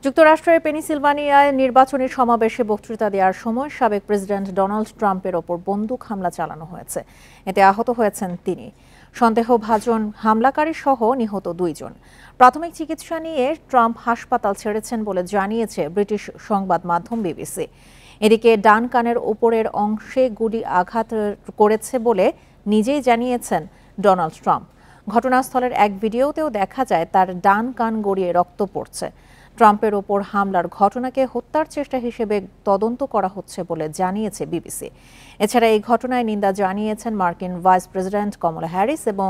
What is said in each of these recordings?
যুক্তরাষ্ট্রের পেনিসিলভানিয়ায় নির্বাচনী সমাবেশে বক্তৃতা দেওয়ার সময় সাবেক প্রেসিডেন্ট ডোনাল্ড ট্রাম্পের ওপর বন্দুক হামলা চালানো হয়েছে। এতে আহত হয়েছেন তিনি। সন্দেহভাজন হামলাকারী সহ নিহত 2 জন। প্রাথমিক চিকিৎসা নিয়ে ট্রাম্প হাসপাতাল ছেড়েছেন বলে জানিয়েছে ব্রিটিশ সংবাদ মাধ্যম বিবিসি। এদিকে ডান কানের উপরের অংশে গুলি আঘাত করেছে বলে নিজেই জানিয়েছেন ডোনাল্ড ট্রাম্প। ঘটনাস্থলের এক ভিডিওতেও দেখা যায় তার ডান কান গড়িয়ে রক্ত পড়ছে। ট্রাম্পের ওপর হামলার ঘটনাকে হত্যার চেষ্টা হিসেবে তদন্ত করা হচ্ছে বলে জানিয়েছে বিবিসি। এছাড়া এই ঘটনায় নিন্দা জানিয়েছেন মার্কিন ভাইস প্রেসিডেন্ট কমলা হ্যারিস এবং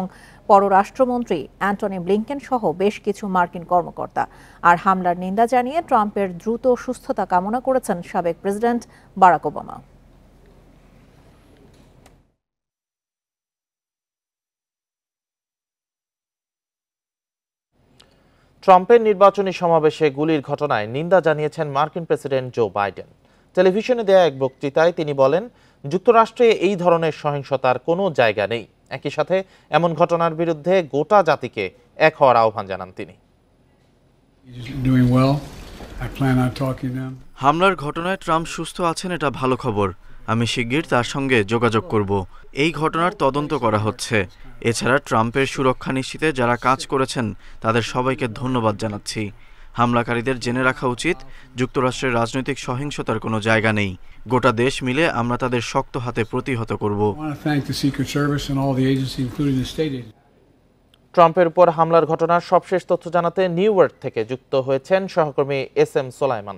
পররাষ্ট্রমন্ত্রী অ্যান্টনি ব্লিংকেন সহ বেশ কিছু মার্কিন কর্মকর্তা। আর হামলার নিন্দা জানিয়ে ট্রাম্পের দ্রুত সুস্থতা কামনা করেছেন সাবেক প্রেসিডেন্ট বারাক ওবামা। ট্রাম্পের নির্বাচনী সমাবেশে গুলির ঘটনায় নিন্দা জানিয়েছেন মার্কিন প্রেসিডেন্ট জো বাইডেন। টেলিভিশনে দেয়া এক বক্তৃতায় তিনি বলেন, যুক্তরাষ্ট্রে এই ধরনের সহিংসতার কোনো জায়গা নেই। একই সাথে এমন ঘটনার বিরুদ্ধে গোটা জাতিকে এক হওয়ার আহ্বান জানান তিনি। হামলার ঘটনায় ট্রাম্প সুস্থ আছেন, এটা ভালো খবর। আমি শিগগির তার সঙ্গে যোগাযোগ করব। এই ঘটনার তদন্ত করা হচ্ছে। এছাড়া ট্রাম্পের সুরক্ষা নিশ্চিতে যারা কাজ করেছেন তাদের সবাইকে ধন্যবাদ জানাচ্ছি। হামলাকারীদের জেনে রাখা উচিত, যুক্তরাষ্ট্রের রাজনৈতিক সহিংসতার কোনো জায়গা নেই। গোটা দেশ মিলে আমরা তাদের শক্ত হাতে প্রতিহত করব। ট্রাম্পের উপর হামলার ঘটনার সবশেষ তথ্য জানাতে নিউ ইয়র্ক থেকে যুক্ত হয়েছেন সহকর্মী SM সোলাইমান।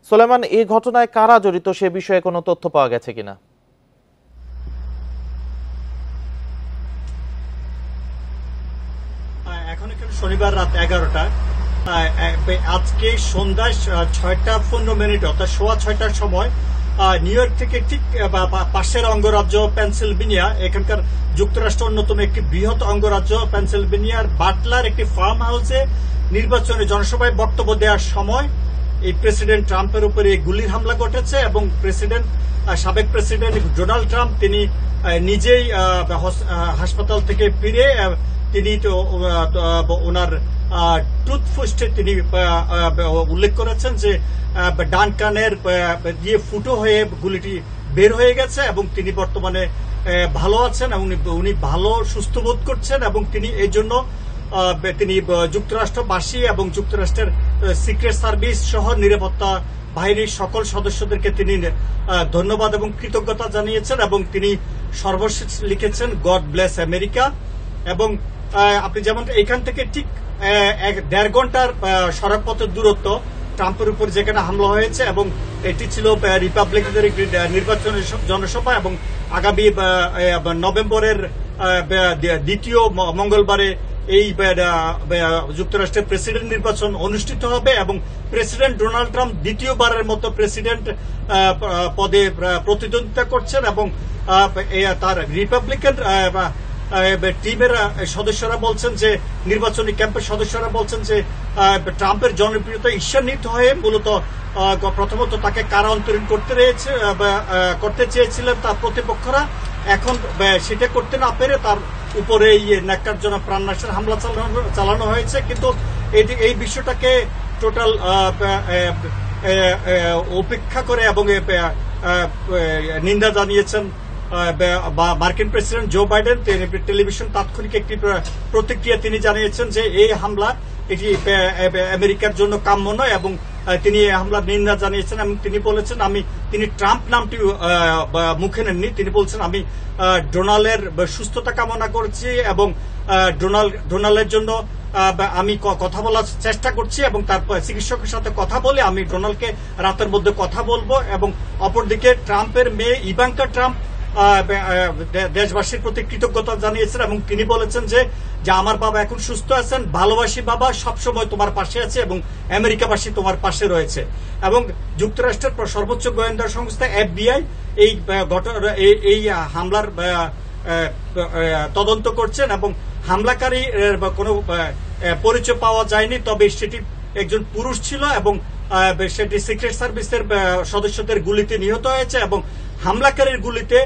সোলাইমান, এই ঘটনায় কারা জড়িত সে বিষয়ে কোনো তথ্য পাওয়া গেছে কিনা? এখন এখানে শনিবার রাত 11টা। আজকে সন্ধ্যায় 6:15 অর্থাৎ 6:15টার সময় নিউ ইয়র্ক থেকে ঠিক পাশের অঙ্গরাজ্য পেনসিলভেনিয়া, এখানকার যুক্তরাষ্ট্র অন্যতম একটি বৃহৎ অঙ্গরাজ্য পেনসিলভেনিয়ার বাটলার একটি ফার্ম হাউসে নির্বাচনী জনসভায় বক্তব্য দেওয়ার সময় এই প্রেসিডেন্ট ট্রাম্পের উপরে গুলির হামলা ঘটেছে এবং সাবেক প্রেসিডেন্ট ডোনাল্ড ট্রাম্প তিনি নিজেই হাসপাতাল থেকে ফিরে তিনি ওনার টুথপেস্টে তিনি উল্লেখ করেছেন যে ডান কানের দিয়ে ফুটো হয়ে গুলিটি বের হয়ে গেছে এবং তিনি বর্তমানে ভালো আছেন এবং উনি ভালো সুস্থ বোধ করছেন এবং তিনি এই জন্য তিনি যুক্তরাষ্ট্রবাসী এবং যুক্তরাষ্ট্রের সিক্রেট সার্ভিস সহ নিরাপত্তা বাহিনীর সকল সদস্যদেরকে তিনি ধন্যবাদ এবং কৃতজ্ঞতা জানিয়েছেন এবং তিনি সর্বশেষ লিখেছেন গড ব্লেস আমেরিকা। এবং আপনি যেমন এখান থেকে ঠিক 1.5 ঘন্টার সড়ক পথের দূরত্ব ট্রাম্পের উপর যেখানে হামলা হয়েছে এবং এটি ছিল রিপাবলিকানদের নির্বাচনী জনসভা এবং আগামী নভেম্বরের দ্বিতীয় মঙ্গলবারে এই যুক্তরাষ্ট্রের প্রেসিডেন্ট নির্বাচন অনুষ্ঠিত হবে এবং প্রেসিডেন্ট ডোনাল্ড ট্রাম্প দ্বিতীয়বারের মতো প্রেসিডেন্ট পদে প্রতিদ্বন্দ্বিতা করছেন এবং তার রিপাবলিকান টিমের সদস্যরা বলছেন যে নির্বাচনী ক্যাম্পের সদস্যরা বলছেন যে ট্রাম্পের জনপ্রিয়তা ঈর্ষান্বিত হয়ে মূলত প্রথমত তাকে কারা অন্তরীণ করতে চেয়েছিলেন তার প্রতিপক্ষরা, এখন সেটা করতে না পেরে তার উপরে ন্যাক্কারজনক প্রাণনাশের হামলা চালানো হয়েছে। কিন্তু এই বিষয়টাকে টোটাল উপেক্ষা করে এবং নিন্দা জানিয়েছেন মার্কিন প্রেসিডেন্ট জো বাইডেন। টেলিভিশন তাৎক্ষণিক একটি প্রতিক্রিয়া তিনি জানিয়েছেন যে এই হামলা এটি আমেরিকার জন্য কাম্য নয় এবং তিনি এই হামলার নিন্দা জানিয়েছেন এবং তিনি বলেছেন তিনি ট্রাম্প নামটি মুখে নেননি, তিনি বলছেন আমি ডোনাল্ডের সুস্থতা কামনা করছি এবং ডোনাল্ডের জন্য আমি কথা বলার চেষ্টা করছি এবং তার চিকিৎসকের সাথে কথা বলে আমি ডোনাল্ডকে রাতের মধ্যে কথা বলবো। এবং অপরদিকে ট্রাম্পের মেয়ে ইভাঙ্কা ট্রাম্প দেশবাসীর প্রতি কৃতজ্ঞতা জানিয়েছেন এবং তিনি বলেছেন যে আমার বাবা এখন সুস্থ আছেন, ভালোবাসি বাবা, সবসময় তোমার পাশে আছে এবং আমেরিকাবাসী তোমার পাশে রয়েছে। এবং যুক্তরাষ্ট্রের সর্বোচ্চ গোয়েন্দা সংস্থা FBI এই হামলার তদন্ত করছেন এবং হামলাকারী কোনো পরিচয় পাওয়া যায়নি, তবে সেটি একজন পুরুষ ছিল এবং সেটি সিক্রেট সার্ভিসের সদস্যদের গুলিতে নিহত হয়েছে এবং হামলাকারীর গুলিতে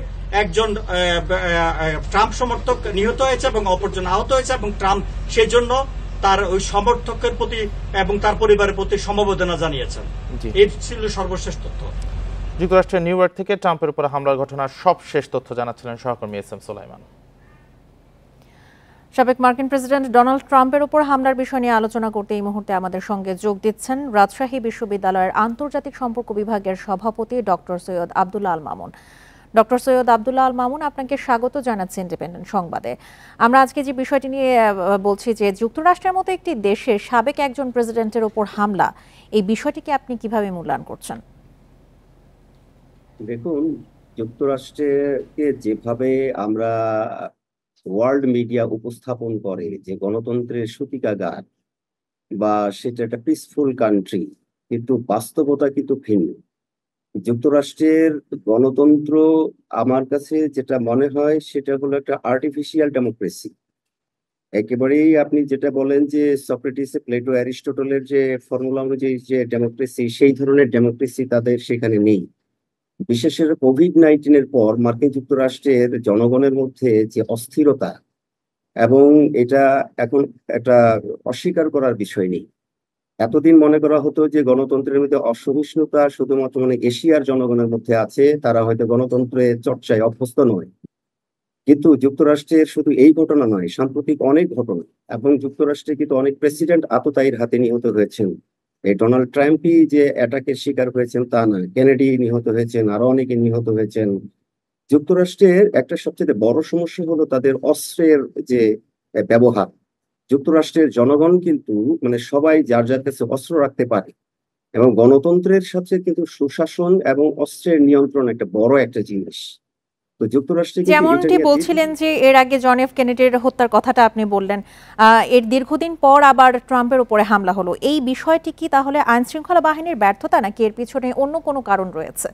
একজন ট্রাম্প সমর্থক নিহত হয়েছে এবং অপরজন আহত হয়েছে এবং ট্রাম্প সেই জন্য তার ওই সমর্থকের প্রতি এবং তার পরিবারের প্রতি সমবেদনা জানিয়েছেন। এই ছিল সর্বশেষ তথ্য। যুক্তরাষ্ট্রের নিউ ইয়র্ক থেকে ট্রাম্পের উপর হামলার ঘটনার সবশেষ তথ্য জানাচ্ছিলেন সহকর্মী এস এম সোলাইমান। সাবেক মার্কিন প্রেসিডেন্ট ডোনাল্ড ট্রাম্পের উপর হামলার বিষয় নিয়ে আলোচনা করতে এই মুহূর্তে আমাদের সঙ্গে যোগ দিচ্ছেন রাজশাহী বিশ্ববিদ্যালয়ের আন্তর্জাতিক সম্পর্ক বিভাগের সভাপতি ডক্টর সৈয়দ আব্দুল্লাহ আল মামুন। ডক্টর সৈয়দ আব্দুল্লাহ আল মামুন, আপনাকে স্বাগত জানাচ্ছি ইন্ডিপেন্ডেন্ট সংবাদে। আমরা আজকে যে বিষয়টি নিয়ে বলছি যে যুক্তরাষ্ট্রের মতো একটি দেশে সাবেক একজন প্রেসিডেন্টের উপর হামলা, এই বিষয়টিকে আপনি কিভাবে মূল্যায়ন করছেন? দেখুন, যুক্তরাষ্ট্রকে যেভাবে আমরা ওয়ার্ল্ড মিডিয়া উপস্থাপন করে যে গণতন্ত্রের সূতিকাগার বা সেটা একটা পিসফুল কান্ট্রি, কিন্তু বাস্তবতা কিন্তু ভিন্ন। যুক্তরাষ্ট্রের গণতন্ত্র আমার কাছে যেটা মনে হয় সেটা হলো একটা আর্টিফিশিয়াল ডেমোক্রেসি। একেবারেই আপনি যেটা বলেন যে সক্রেটিস, প্লেটো, অ্যারিস্টটলের যে ফর্মুলা অনুযায়ী যে ডেমোক্রেসি, সেই ধরনের ডেমোক্রেসি তাদের সেখানে নেই। বিশেষ করে কোভিড-19 পর মার্কিন যুক্তরাষ্ট্রের জনগণের মধ্যে যে অস্থিরতা, এবং এটা এখন একটা অস্বীকার করার বিষয় নেই। এতদিন মনে করা হতো যে গণতন্ত্রের মধ্যে অসহিষ্ণুতা শুধুমাত্র এশিয়ার জনগণের মধ্যে আছে, তারা হয়তো গণতন্ত্রের চর্চায় অভ্যস্ত নয়। কিন্তু যুক্তরাষ্ট্রের শুধু এই ঘটনা নয়, সাম্প্রতিক অনেক ঘটনা, এবং যুক্তরাষ্ট্রে কিন্তু অনেক প্রেসিডেন্ট আততায়ীর হাতে নিহত হয়েছেন। এই ডোনাল্ড ট্রাম্পই যে অ্যাটাকের শিকার হয়েছেন তা না, কেনেডি নিহত হয়েছেন, আরো অনেকে নিহত হয়েছেন। যুক্তরাষ্ট্রের একটা সবচেয়ে বড় সমস্যা হলো তাদের অস্ত্রের যে ব্যবহার। যুক্তরাষ্ট্রের জনগণ কিন্তু সবাই যার যার কাছে অস্ত্র রাখতে পারে, এবং গণতন্ত্রের সাথে কিন্তু সুশাসন এবং অস্ত্রের নিয়ন্ত্রণ একটা বড় একটা জিনিস। তো যুক্তরাষ্ট্রে যেমনটি বলছিলেন যে এর আগে জন এফ কেনেডির হত্যার কথাটা আপনি বললেন, এর দীর্ঘদিন পর আবার ট্রাম্পের উপরে হামলা হলো, এই বিষয়টি কি তাহলে আইন শৃঙ্খলা বাহিনীর ব্যর্থতা, নাকি এর পিছনে অন্য কোনো কারণ রয়েছে?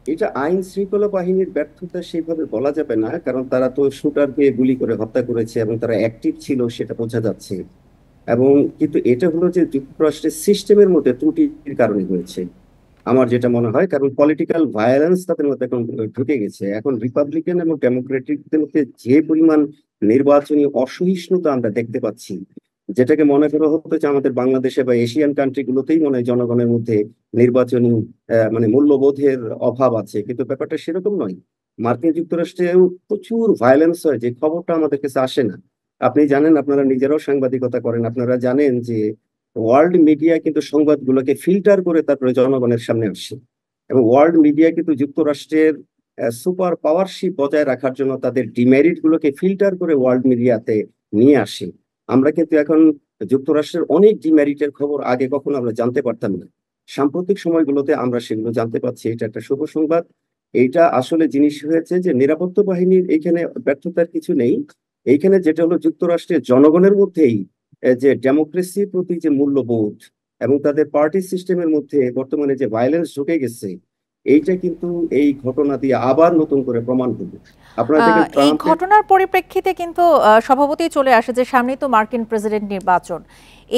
এটা আইন শৃঙ্খলা বাহিনীর ব্যর্থতা সেইভাবে বলা যাবে না, কারণ তারা তো শুটারকে গুলি করে হত্যা করেছে এবং তারা অ্যাক্টিভ ছিল, সেটা বোঝা যাচ্ছে। এবং কিন্তু এটা হলো যে যুক্তরাষ্ট্রের সিস্টেমের মধ্যে ত্রুটির কারণে হয়েছে আমার যেটা মনে হয়, কারণ পলিটিক্যাল ভায়োলেন্স তাদের মধ্যে এখন ঢুকে গেছে। এখন রিপাবলিকান এবং ডেমোক্রেটিকদের মধ্যে যে পরিমাণ নির্বাচনী অসহিষ্ণুতা আমরা দেখতে পাচ্ছি, যেটাকে মনে করা হতো যে আমাদের বাংলাদেশে বা এশিয়ান কান্ট্রি গুলোতেই মনে হয় জনগণের মধ্যে নির্বাচনী মূল্যবোধের অভাব আছে, কিন্তু ব্যাপারটা সেরকম নয়। মার্কিন যুক্তরাষ্ট্রেও প্রচুর ভায়োলেন্স হয়, যে খবরটা আমাদের কাছে আসে না। আপনি জানেন, আপনারা নিজেরাও সাংবাদিকতা করেন, আপনারা জানেন যে ওয়ার্ল্ড মিডিয়া কিন্তু সংবাদগুলোকে ফিল্টার করে তারপরে জনগণের সামনে আসে, এবং ওয়ার্ল্ড মিডিয়া কিন্তু যুক্তরাষ্ট্রের সুপার পাওয়ারশিপ বজায় রাখার জন্য তাদের ডিমেরিট গুলোকে ফিল্টার করে ওয়ার্ল্ড মিডিয়াতে নিয়ে আসে। আমরা কিন্তু এখন যুক্তরাষ্ট্রের অনেক ডিমেরিটের খবর আগে কখনো আমরা জানতে পারতাম না, সাম্প্রতিক সময়গুলোতে আমরা সেগুলো জানতে পারছি। এটা একটা শুভ সংবাদ। এইটা আসলে জিনিস হয়েছে যে নিরাপত্তা বাহিনীর এখানে ব্যর্থতার কিছু নেই। এইখানে যেটা হলো যুক্তরাষ্ট্রের জনগণের মধ্যেই যে ডেমোক্রেসির প্রতি যে মূল্যবোধ এবং তাদের পার্টি সিস্টেমের মধ্যে বর্তমানে যে ভায়োলেন্স ঢুকে গেছে, এইটা কিন্তু এই ঘটনা দিয়ে আবার নতুন করে প্রমাণ হবে। আপনারা দেখেন এই ঘটনার পরিপ্রেক্ষিতে কিন্তু সভাপতি চলে আসে যে সামনেই তো মার্কিন প্রেসিডেন্ট নির্বাচন,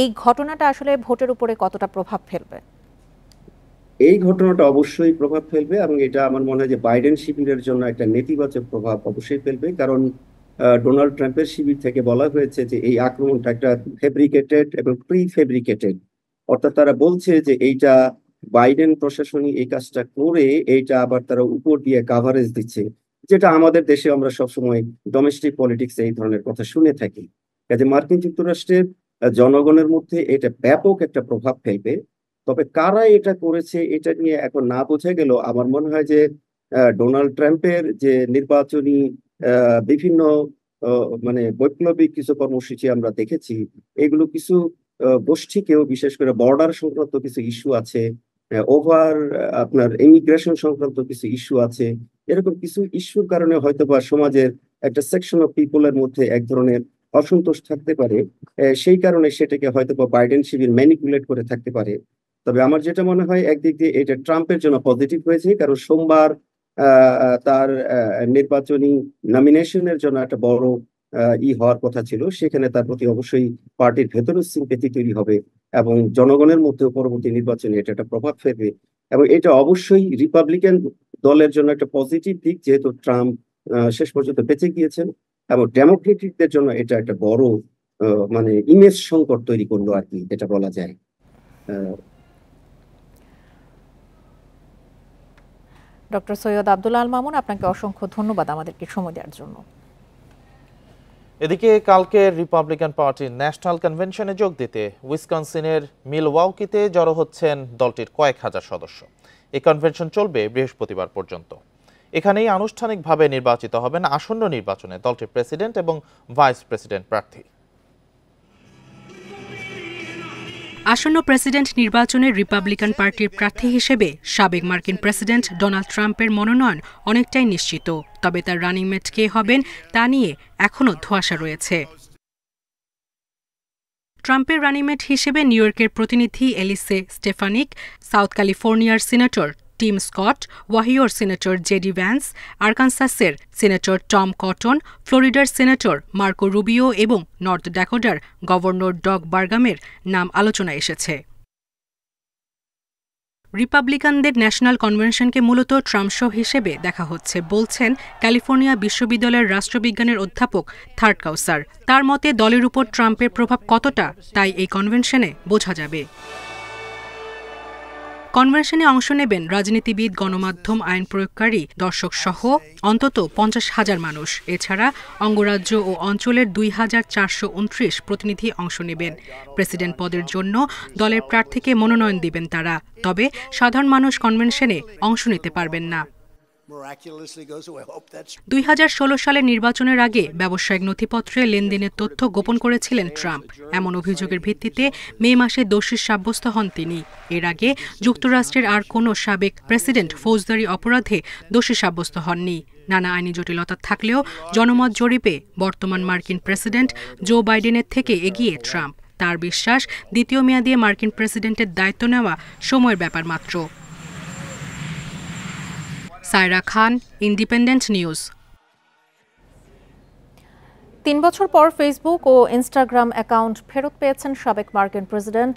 এই ঘটনাটা আসলে ভোটের উপরে কতটা প্রভাব ফেলবে? এই ঘটনাটা অবশ্যই প্রভাব ফেলবে, এবং এটা আমার মনে হয় যে বাইডেন শিবিরের জন্য একটা নেতিবাচক প্রভাব অবশ্যই ফেলবে। কারণ ডোনাল্ড ট্রাম্পের শিবির থেকে বলা হয়েছে যে এই আক্রমণটা একটা ফেব্রিকেটেড এবং প্রি ফেব্রিকেটেড, অর্থাৎ তারা বলছে যে এইটা বাইডেন প্রশাসনই এই কাজটা করে এইটা আবার তারা উপর দিয়ে কাভারেজ দিচ্ছে, যেটা আমাদের দেশে আমরা সবসময় ডোমেস্টিক পলিটিক্সে এই ধরনের কথা শুনে থাকি। কাজে মার্কিন যুক্তরাষ্ট্রের জনগণের মধ্যে এটা ব্যাপক একটা প্রভাব ফেলবে। তবে কারা এটা করেছে এটা নিয়ে এখন না বোঝা গেল, আমার মনে হয় যে ডোনাল্ড ট্রাম্পের যে নির্বাচনী বিভিন্ন বৈপ্লবিক কিছু কর্মসূচি আমরা দেখেছি, এগুলো কিছু গোষ্ঠীকেও, বিশেষ করে বর্ডার সংক্রান্ত কিছু ইস্যু আছে, আপনার ইমিগ্রেশন সংক্রান্ত কিছু ইস্যু আছে, এরকম কিছু ইস্যুর কারণে হয়তোবা সমাজের একটা সেকশন অফ পিপলের মধ্যে এক ধরনের অসন্তোষ থাকতে পারে। সেই কারণে সেটাকে হয়তোবা বাইডেন শিবির ম্যানিপুলেট করে থাকতে পারে। তবে আমার যেটা মনে হয় একদিক দিয়ে এটা ট্রাম্পের জন্য পজিটিভ হয়েছে, কারণ সোমবার তার নির্বাচনী নমিনেশনের জন্য একটা বড় হওয়ার কথা ছিল, সেখানে তার প্রতি অবশ্যই পার্টির ভেতরে সিম্পেথি তৈরি হবে এবং জনগণের মধ্যে পরবর্তী নির্বাচনে এটা একটা প্রভাব ফেলবে। এবং এটা অবশ্যই রিপাবলিকান দলের জন্য একটা পজিটিভ দিক, যেহেতু ট্রাম্প শেষ পর্যন্ত বেঁচে গিয়েছেন, এবং ডেমোক্রেটিকদের জন্য এটা একটা বড় মানে ইমেজ সংকট তৈরি করলো আর কি, যেটা বলা যায়। ডক্টর সৈয়দ আব্দুল আল মামুন, আপনাকে অসংখ্য ধন্যবাদ আমাদেরকে সময় দেওয়ার জন্য। এদিকে কালকে রিপাবলিকান পার্টির ন্যাশনাল কনভেনশনে যোগ দিতে উইসকনসিনের মিলওয়াউকিতে জড়ো হচ্ছেন দলটির কয়েক হাজার সদস্য। এই কনভেনশন চলবে বৃহস্পতিবার পর্যন্ত। এখানেই আনুষ্ঠানিকভাবে নির্বাচিত হবেন আসন্ন নির্বাচনে দলটির প্রেসিডেন্ট এবং ভাইস প্রেসিডেন্ট প্রার্থী। আসন্ন প্রেসিডেন্ট নির্বাচনে রিপাবলিকান পার্টির প্রার্থী হিসেবে সাবেক মার্কিন প্রেসিডেন্ট ডোনাল্ড ট্রাম্পের মনোনয়ন অনেকটাই নিশ্চিত, তবে তার রানিং মেট কে হবেন তা নিয়ে এখনও ধোঁয়াশা রয়েছে। ট্রাম্পের রানিংমেট হিসেবে নিউ ইয়র্কের প্রতিনিধি এলিসে স্টেফানিক, সাউথ ক্যালিফোর্নিয়ার সিনেটর টিম স্কট, ওয়াহিওর সিনেটর জেডি ভ্যান্স, আরকানসাসের সিনেটর টম কটন, ফ্লোরিডার সিনেটর মার্কো রুবিও এবং নর্থ ড্যাকোটার গভর্নর ডগ বার্গামের নাম আলোচনায় এসেছে। রিপাবলিকানদের ন্যাশনাল কনভেনশনকে মূলত ট্রাম্প শো হিসেবে দেখা হচ্ছে বলছেন ক্যালিফোর্নিয়া বিশ্ববিদ্যালয়ের রাষ্ট্রবিজ্ঞানের অধ্যাপক থার্ড কাউসার। তার মতে দলের উপর ট্রাম্পের প্রভাব কতটা তাই এই কনভেনশনে বোঝা যাবে। কনভেনশনে অংশ নেবেন রাজনীতিবিদ, গণমাধ্যম, আইন প্রয়োগকারী, দর্শক সহ অন্তত 50,000 মানুষ। এছাড়া অঙ্গরাজ্য ও অঞ্চলের 2,429 প্রতিনিধি অংশ নেবেন। প্রেসিডেন্ট পদের জন্য দলের প্রার্থীকে মনোনয়ন দিবেন তারা, তবে সাধারণ মানুষ কনভেনশনে অংশ নিতে পারবেন না। 2016 সালের নির্বাচনের আগে ব্যবসায়িক নথিপত্রে লেনদেনের তথ্য গোপন করেছিলেন ট্রাম্প। এমন অভিযোগের ভিত্তিতে মে মাসে দোষী সাব্যস্ত হন তিনি। এর আগে যুক্তরাষ্ট্রের আর কোনো সাবেক প্রেসিডেন্ট ফৌজদারি অপরাধে দোষী সাব্যস্ত হননি। নানা আইনি জটিলতা থাকলেও জনমত জরিপে বর্তমান মার্কিন প্রেসিডেন্ট জো বাইডেনের থেকে এগিয়ে ট্রাম্প। তার বিশ্বাস, দ্বিতীয় মেয়াদে মার্কিন প্রেসিডেন্টের দায়িত্ব নেওয়া সময়ের ব্যাপার মাত্র। সায়রা খান, ইন্ডিপেন্ডেন্ট নিউজ। 3 বছর পর ফেসবুক ও ইনস্টাগ্রাম অ্যাকাউন্ট ফেরত পেয়েছেন সাবেক মার্কিন প্রেসিডেন্ট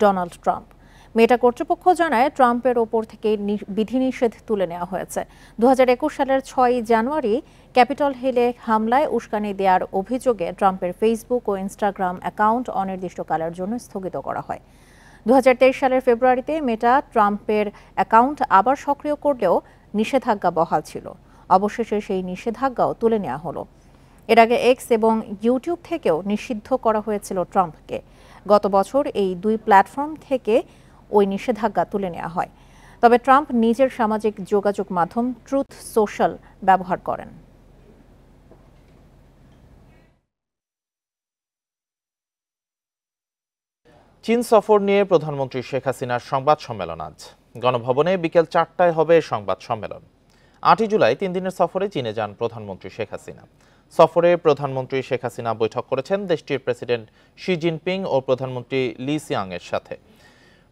ডোনাল্ড ট্রাম্প। মেটা কর্তৃপক্ষ জানায় ট্রাম্পের ওপর থেকে বিধিনিষেধ তুলে নেওয়া হয়েছে। 2021 সালের 6 জানুয়ারি ক্যাপিটল হিলে হামলায় উস্কানি দেওয়ার অভিযোগে ট্রাম্পের ফেসবুক ও ইনস্টাগ্রাম অ্যাকাউন্ট অনির্দিষ্টকালের জন্য স্থগিত করা হয়। 2023 সালের ফেব্রুয়ারিতে মেটা ট্রাম্পের অ্যাকাউন্ট আবার সক্রিয় করলেও নিষেধাজ্ঞা বহাল ছিল। অবশেষে সেই নিষেধাজ্ঞাও তুলে নেওয়া হলো। এর আগে এক্স এবং ইউটিউব থেকেও নিষিদ্ধ করা হয়েছিল ট্রাম্পকে। গত বছর এই দুই প্ল্যাটফর্ম থেকে ওই নিষেধাজ্ঞা তুলে নেওয়া হয়। তবে ট্রাম্প নিজের সামাজিক যোগাযোগ মাধ্যম ট্রুথ সোশ্যাল ব্যবহার করেন। চীন সফর নিয়ে প্রধানমন্ত্রী শেখ হাসিনার সংবাদ সম্মেলন আজ। গণভবনে বিকেল 4টায় হবে সংবাদ সম্মেলন। 8 জুলাই 3 দিনের সফরে চীনে যান প্রধানমন্ত্রী শেখ হাসিনা। সফরে প্রধানমন্ত্রী শেখ হাসিনা বৈঠক করেছেন দেশটির প্রেসিডেন্ট শি জিনপিং ও প্রধানমন্ত্রী লি সিয়াং এর সাথে।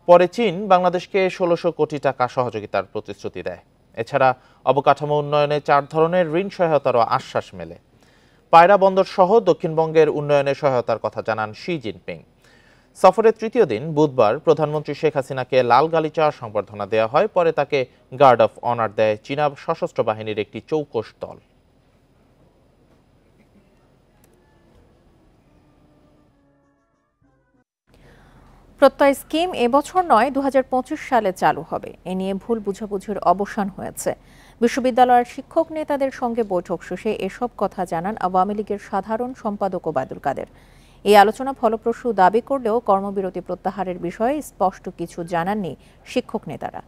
পরে চীন বাংলাদেশকে 1600 কোটি টাকা সহযোগিতার প্রতিশ্রুতি দেয়। এছাড়া অবকাঠামো উন্নয়নে 4 ধরনের ঋণ সহায়তারও আশ্বাস মেলে। পায়রা বন্দর সহ দক্ষিণবঙ্গের উন্নয়নে সহায়তার কথা জানান শি জিনপিং। সফরের তৃতীয় দিন বুধবার প্রধানমন্ত্রী শেখ হাসিনাকে লাল গালিচা সংবর্ধনা দেওয়া হয়। পরে তাকে গার্ড অফ অনার দেয় চীনা সশস্ত্র বাহিনীর একটি চৌকস দল। প্রত্যয় স্কিম এবছর নয় 2025 সালে চালু হবে। এ নিয়ে ভুল বুঝাবুঝির অবসান হয়েছে। বিশ্ববিদ্যালয়ের শিক্ষক নেতাদের সঙ্গে বৈঠক শেষে এসব কথা জানান আওয়ামী লীগের সাধারণ সম্পাদক ওবায়দুল কাদের। এই আলোচনা ফলপ্রসূ দাবি করলেও কর্মবিরতি প্রত্যাহারের বিষয়ে স্পষ্ট কিছু জানাননি শিক্ষক নেতারা।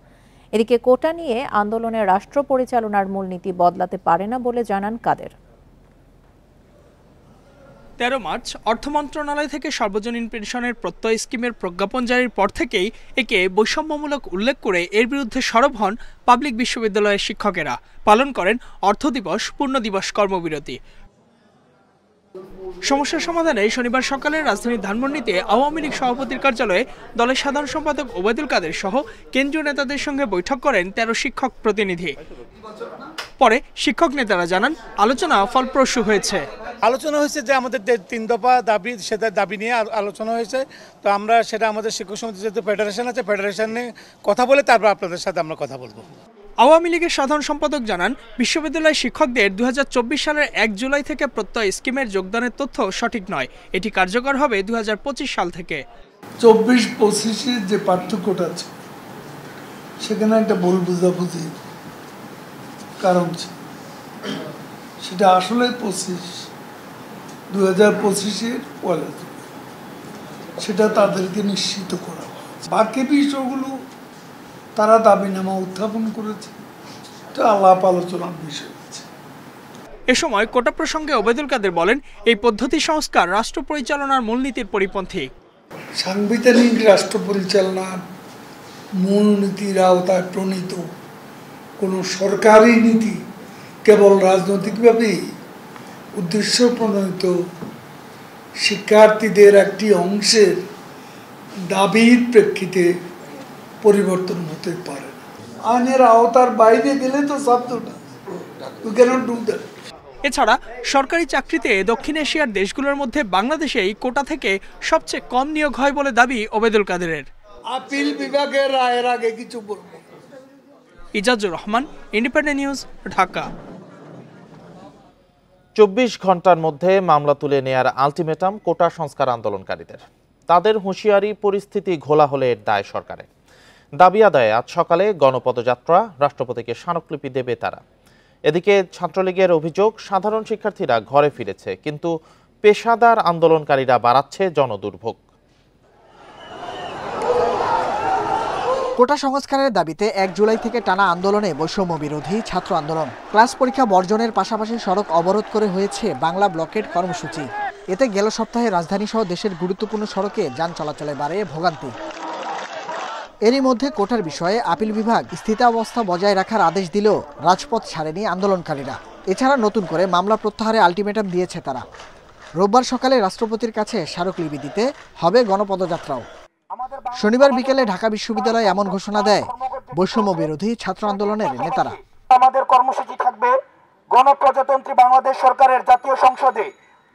এদিকে কোটা নিয়ে আন্দোলনে রাষ্ট্র পরিচালনার মূলনীতি বদলাতে পারে না বলে জানান কাদের। 13 মার্চ অর্থ মন্ত্রণালয় থেকে সর্বজনীন পেনশনের প্রত্যয় স্কিমের প্রজ্ঞাপন জারির পর থেকেই একে বৈষম্যমূলক উল্লেখ করে এর বিরুদ্ধে সরব হন পাবলিক বিশ্ববিদ্যালয়ের শিক্ষকেরা। পালন করেন অর্থ দিবস, পূর্ণ দিবস কর্মবিরতি। সমস্যা সমাধানে শনিবার সকালে রাজধানীর ধানমন্ডিতে আওয়ামী লীগ সভাপতির কার্যালয়ে দলের সাধারণ সম্পাদক ওবায়দুল কাদের সহ কেন্দ্রীয় নেতাদের সঙ্গে বৈঠক করেন 13 শিক্ষক প্রতিনিধি। পরে শিক্ষক নেতারা জানান আলোচনা ফলপ্রসূ হয়েছে। আলোচনা হয়েছে যে আমাদের 3 দফা দাবি, সেটা দাবি নিয়ে আলোচনা হয়েছে। তো আমরা সেটা আমাদের শিক্ষক সমিতি যেহেতু ফেডারেশন আছে, ফেডারেশনে কথা বলে তারপর আপনাদের সাথে আমরা কথা বলবো। আওয়ামী লীগের সাধারণ সম্পাদক জানান, বিশ্ববিদ্যালয় শিক্ষকদের 2024 সালের 1 জুলাই থেকে প্রত্যয় স্কিমের যোগদানের তথ্য সঠিক নয়। এটি কার্যকর হবে 2025 সাল থেকে। 24-25 যে পার্থক্যটা আছে সেখানে একটা ভুল বুঝাবুঝি কারণ সেটা আসলে 2025-এর পয়লা সেটা তাদেরকে নিশ্চিত করা। বাকি বিষয়গুলো তারা দাবিনামা উত্থাপন করেছে, এটা আলাপ আলোচনার বিষয় আছে। এ সময় কোটা প্রসঙ্গে ওবায়দুল কাদের বলেন, এই পদ্ধতি সংস্কার রাষ্ট্র পরিচালনার মূলনীতির পরিপন্থী। সাংবিধানিক রাষ্ট্র পরিচালনার মূলনীতির আওতায় প্রণীত কোনো সরকারি নীতি কেবল রাজনৈতিকভাবেই উদ্দেশ্য প্রণীত শিক্ষার্থীদের একটি অংশের দাবির প্রেক্ষিতে পরিবর্তন হতে পারে। আইনের আওতার বাইরে গেলে তো শব্দটা you cannot do that. এছাড়া সরকারি চাকরিতে দক্ষিণ এশিয়ার দেশগুলোর মধ্যে বাংলাদেশেই কোটা থেকে সবচেয়ে কম নিয়োগ হয় বলে দাবি ওবায়দুল কাদেরের। আপিল বিভাগের রায়ের আগে কিছু বলবো। Ijazur Rahman, Independent News, Dhaka. 24 ঘন্টার মধ্যে মামলা তুলে নেয়ার আলটিমেটাম কোটা সংস্কার আন্দোলনকারীদের। তাদের হুঁশিয়ারি, পরিস্থিতি ঘোলা হলে এর দায় সরকারের। দাবি আদায়ে আজ সকালে গণপদযাত্রা, রাষ্ট্রপতিকে স্মারকলিপি দেবে তারা। এদিকে ছাত্রলীগের অভিযোগ, সাধারণ শিক্ষার্থীরা ঘরে ফিরেছে, কিন্তু পেশাদার আন্দোলনকারীরা বাড়াচ্ছে জনদুর্ভোগ। কোটা সংস্কারের দাবিতে 1 জুলাই থেকে টানা আন্দোলনে বৈষম্য বিরোধী ছাত্র আন্দোলন। ক্লাস পরীক্ষা বর্জনের পাশাপাশি সড়ক অবরোধ করে হয়েছে বাংলা ব্লকেট কর্মসূচি। এতে গেল সপ্তাহে রাজধানী সহ দেশের গুরুত্বপূর্ণ সড়কে যান চলাচলে বাড়ে ভোগান্তি। এরই মধ্যে কোটার বিষয়ে আপিল বিভাগ স্থিতাবস্থা বজায় রাখার আদেশ দিলেও রাজপথ ছাড়েনি আন্দোলনকারীরা। এছাড়া নতুন করে মামলা প্রত্যাহারে আলটিমেটাম দিয়েছে তারা। রোববার সকালে রাষ্ট্রপতির কাছে স্মারকলিপি দিতে হবে গণপদযাত্রাও। শনিবার বিকেলে ঢাকা বিশ্ববিদ্যালয়ে এমন ঘোষণা দেয় বৈষম্য বিরোধী ছাত্র আন্দোলনের নেতারা। আমাদের কর্মসূচি থাকবে গণপ্রজাতন্ত্রী বাংলাদেশ সরকারের জাতীয় সংসদে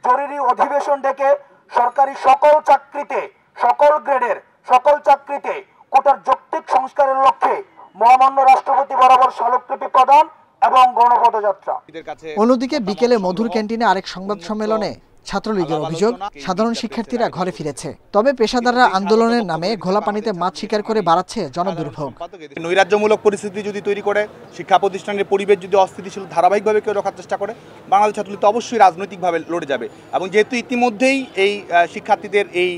জরুরি অধিবেশন ডেকে সরকারি সকল চাকরিতে, সকল গ্রেডের সকল চাকরিতে কোটার যৌক্তিক সংস্কারের লক্ষ্যে মহামান্য রাষ্ট্রপতি বরাবর স্মারকলিপি প্রদান এবং গণপদযাত্রা। অন্যদিকে বিকেলে মধুর ক্যান্টিনে আরেক সংবাদ সম্মেলনে ছাত্রলীগের অভিযোগ, সাধারণ শিক্ষার্থীরা ঘরে ফিরেছে, তবে পেশাদাররা আন্দোলনের নামে ঘোলা পানিতে মাছ শিকার করে বাড়াচ্ছে জনদুর্ভোগ। নৈরাজ্যমূলক পরিস্থিতি যদি তৈরি করে, শিক্ষা প্রতিষ্ঠানের পরিবেশ যদি অস্থিতিশীল ধারাবাহিকভাবে কেউ রক্ষার চেষ্টা করে, বাংলাদেশ ছাত্রলীগ তো অবশ্যই রাজনৈতিকভাবে লড়ে যাবে। এবং যেহেতু ইতিমধ্যেই এই শিক্ষার্থীদের এই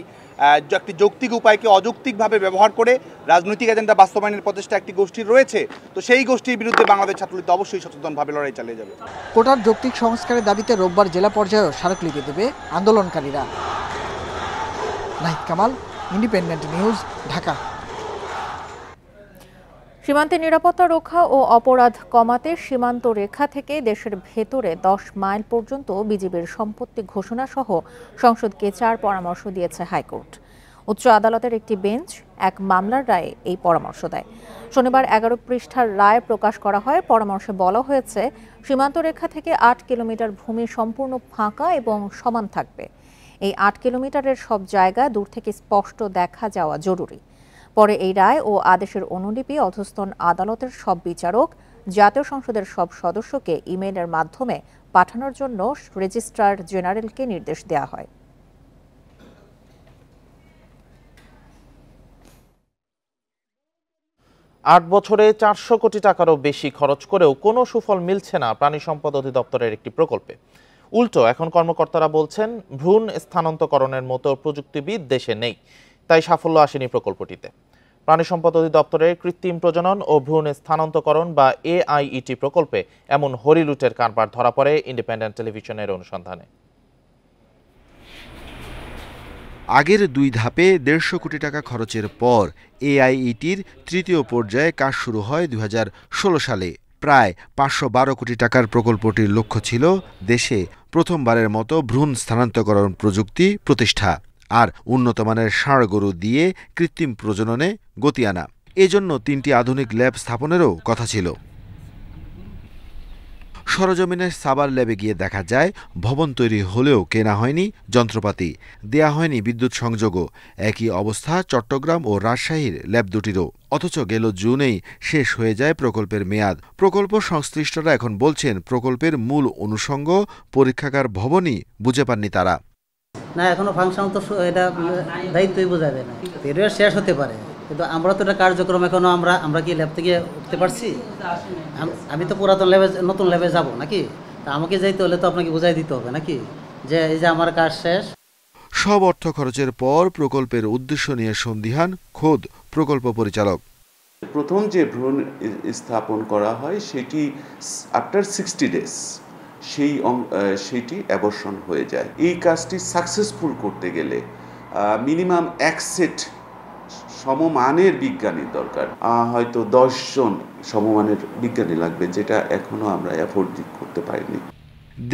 একটি যৌক্তিক উপায়কে অযৌক্তিকভাবে ব্যবহার করে রাজনৈতিক এজেন্ডা বাস্তবায়নের প্রচেষ্টা একটি গোষ্ঠীর রয়েছে, তো সেই গোষ্ঠীর বিরুদ্ধে বাংলাদেশ ছাত্রলীগ অবশ্যই সচেতনভাবে লড়াই চালিয়ে যাবে। কোটার যৌক্তিক সংস্কারের দাবিতে রোববার জেলা পর্যায়েও স্মারকলিপি দেবে আন্দোলনকারীরা। Nahid Kamal, independent News, Dhaka. সীমান্তে নিরাপত্তা রক্ষা ও অপরাধ কমাতে সীমান্ত রেখা থেকে দেশের ভেতরে 10 মাইল পর্যন্ত বিজিবির সম্পত্তি ঘোষণা সহ সংসদকে 4 পরামর্শ দিয়েছে হাইকোর্ট। উচ্চ আদালতের একটি বেঞ্চ এক মামলার রায়ে এই পরামর্শ দেয়। শনিবার 11 পৃষ্ঠার রায় প্রকাশ করা হয়। পরামর্শে বলা হয়েছে, সীমান্ত রেখা থেকে 8 কিলোমিটার ভূমি সম্পূর্ণ ফাঁকা এবং সমান থাকবে। এই 8 কিলোমিটারের সব জায়গা দূর থেকে স্পষ্ট দেখা যাওয়া জরুরি। পরে এই রায় ও আদেশের অনুলিপি অধস্তন আদালতের সব বিচারক, জাতীয় সংসদের সব সদস্যকে ইমেইলের মাধ্যমে পাঠানোর জন্য রেজিস্ট্রার জেনারেলকে নির্দেশ দেওয়া হয়। 8 বছরে 400 কোটি টাকারও বেশি খরচ করেও কোনো সুফল মিলছে না প্রাণী সম্পদ অধিদপ্তরের একটি প্রকল্পে। উল্টো এখন কর্মকর্তারা বলছেন, ভ্রূণ স্থানান্তরকরণের মতো প্রযুক্তিবিদ দেশে নেই, তাই সাফল্য আসেনি প্রকল্পটিতে। প্রাণী সম্পদ অধিদপ্তরের কৃত্রিম প্রজনন ও ভ্রূণ স্থানান্তরকরণ বা AIET প্রকল্পে এমন হরিলুটের কারবার ধরা পড়ে ইন্ডিপেন্ডেন্ট টেলিভিশনের অনুসন্ধানে। আগের 2 ধাপে 150 কোটি টাকা খরচের পর AIETর তৃতীয় পর্যায়ে কাজ শুরু হয় 2016 সালে। প্রায় 512 কোটি টাকার প্রকল্পটির লক্ষ্য ছিল দেশে প্রথমবারের মতো ভ্রূণ স্থানান্তরকরণ প্রযুক্তি প্রতিষ্ঠা আর উন্নতমানের ষাঁড় গরু দিয়ে কৃত্রিম প্রজননে গতি আনা। এজন্য 3টি আধুনিক ল্যাব স্থাপনেরও কথা ছিল। সরজমিনের সাবার ল্যাবে গিয়ে দেখা যায় ভবন তৈরি হলেও কেনা হয়নি যন্ত্রপাতি, দেয়া হয়নি বিদ্যুৎ সংযোগও। একই অবস্থা চট্টগ্রাম ও রাজশাহীর ল্যাব দুটিরও। অথচ গেল জুনেই শেষ হয়ে যায় প্রকল্পের মেয়াদ। প্রকল্প সংশ্লিষ্টরা এখন বলছেন প্রকল্পের মূল অনুষঙ্গ পরীক্ষাগার ভবনই বুঝে পাননি তারা। না, এখনো ফাংশন তো এটা দায়িত্বই বোঝা যায় না। পিরিয়ড শেষ হতে পারে, কিন্তু আমরা তো এটা কার্যক্রম এখনো আমরা কি ল্যাব থেকে উঠতে পারছি? আমি তো পুরাতন ল্যাবে নতুন ল্যাবে যাব নাকি? তা আমাকে যাইতে হলে তো আপনাকে বুঝাই দিতে হবে নাকি যে এই যে আমার কাজ শেষ। সব অর্থ খরচের পর প্রকল্পের উদ্দেশ্য নিয়ে সন্দিহান খোদ প্রকল্প পরিচালক। প্রথম যে ভ্রূণ স্থাপন করা হয় সেটি আফটার 60 ডেজ সেটি অ্যাবর্শন হয়ে যায়। এই কাজটি সাকসেসফুল করতে গেলে মিনিমাম 1 সেট সমমানের বিজ্ঞানীর দরকার। হয়তো 10 জন সমমানের বিজ্ঞানী লাগবে, যেটা এখনো আমরা অ্যাফোর্ড করতে পারিনি।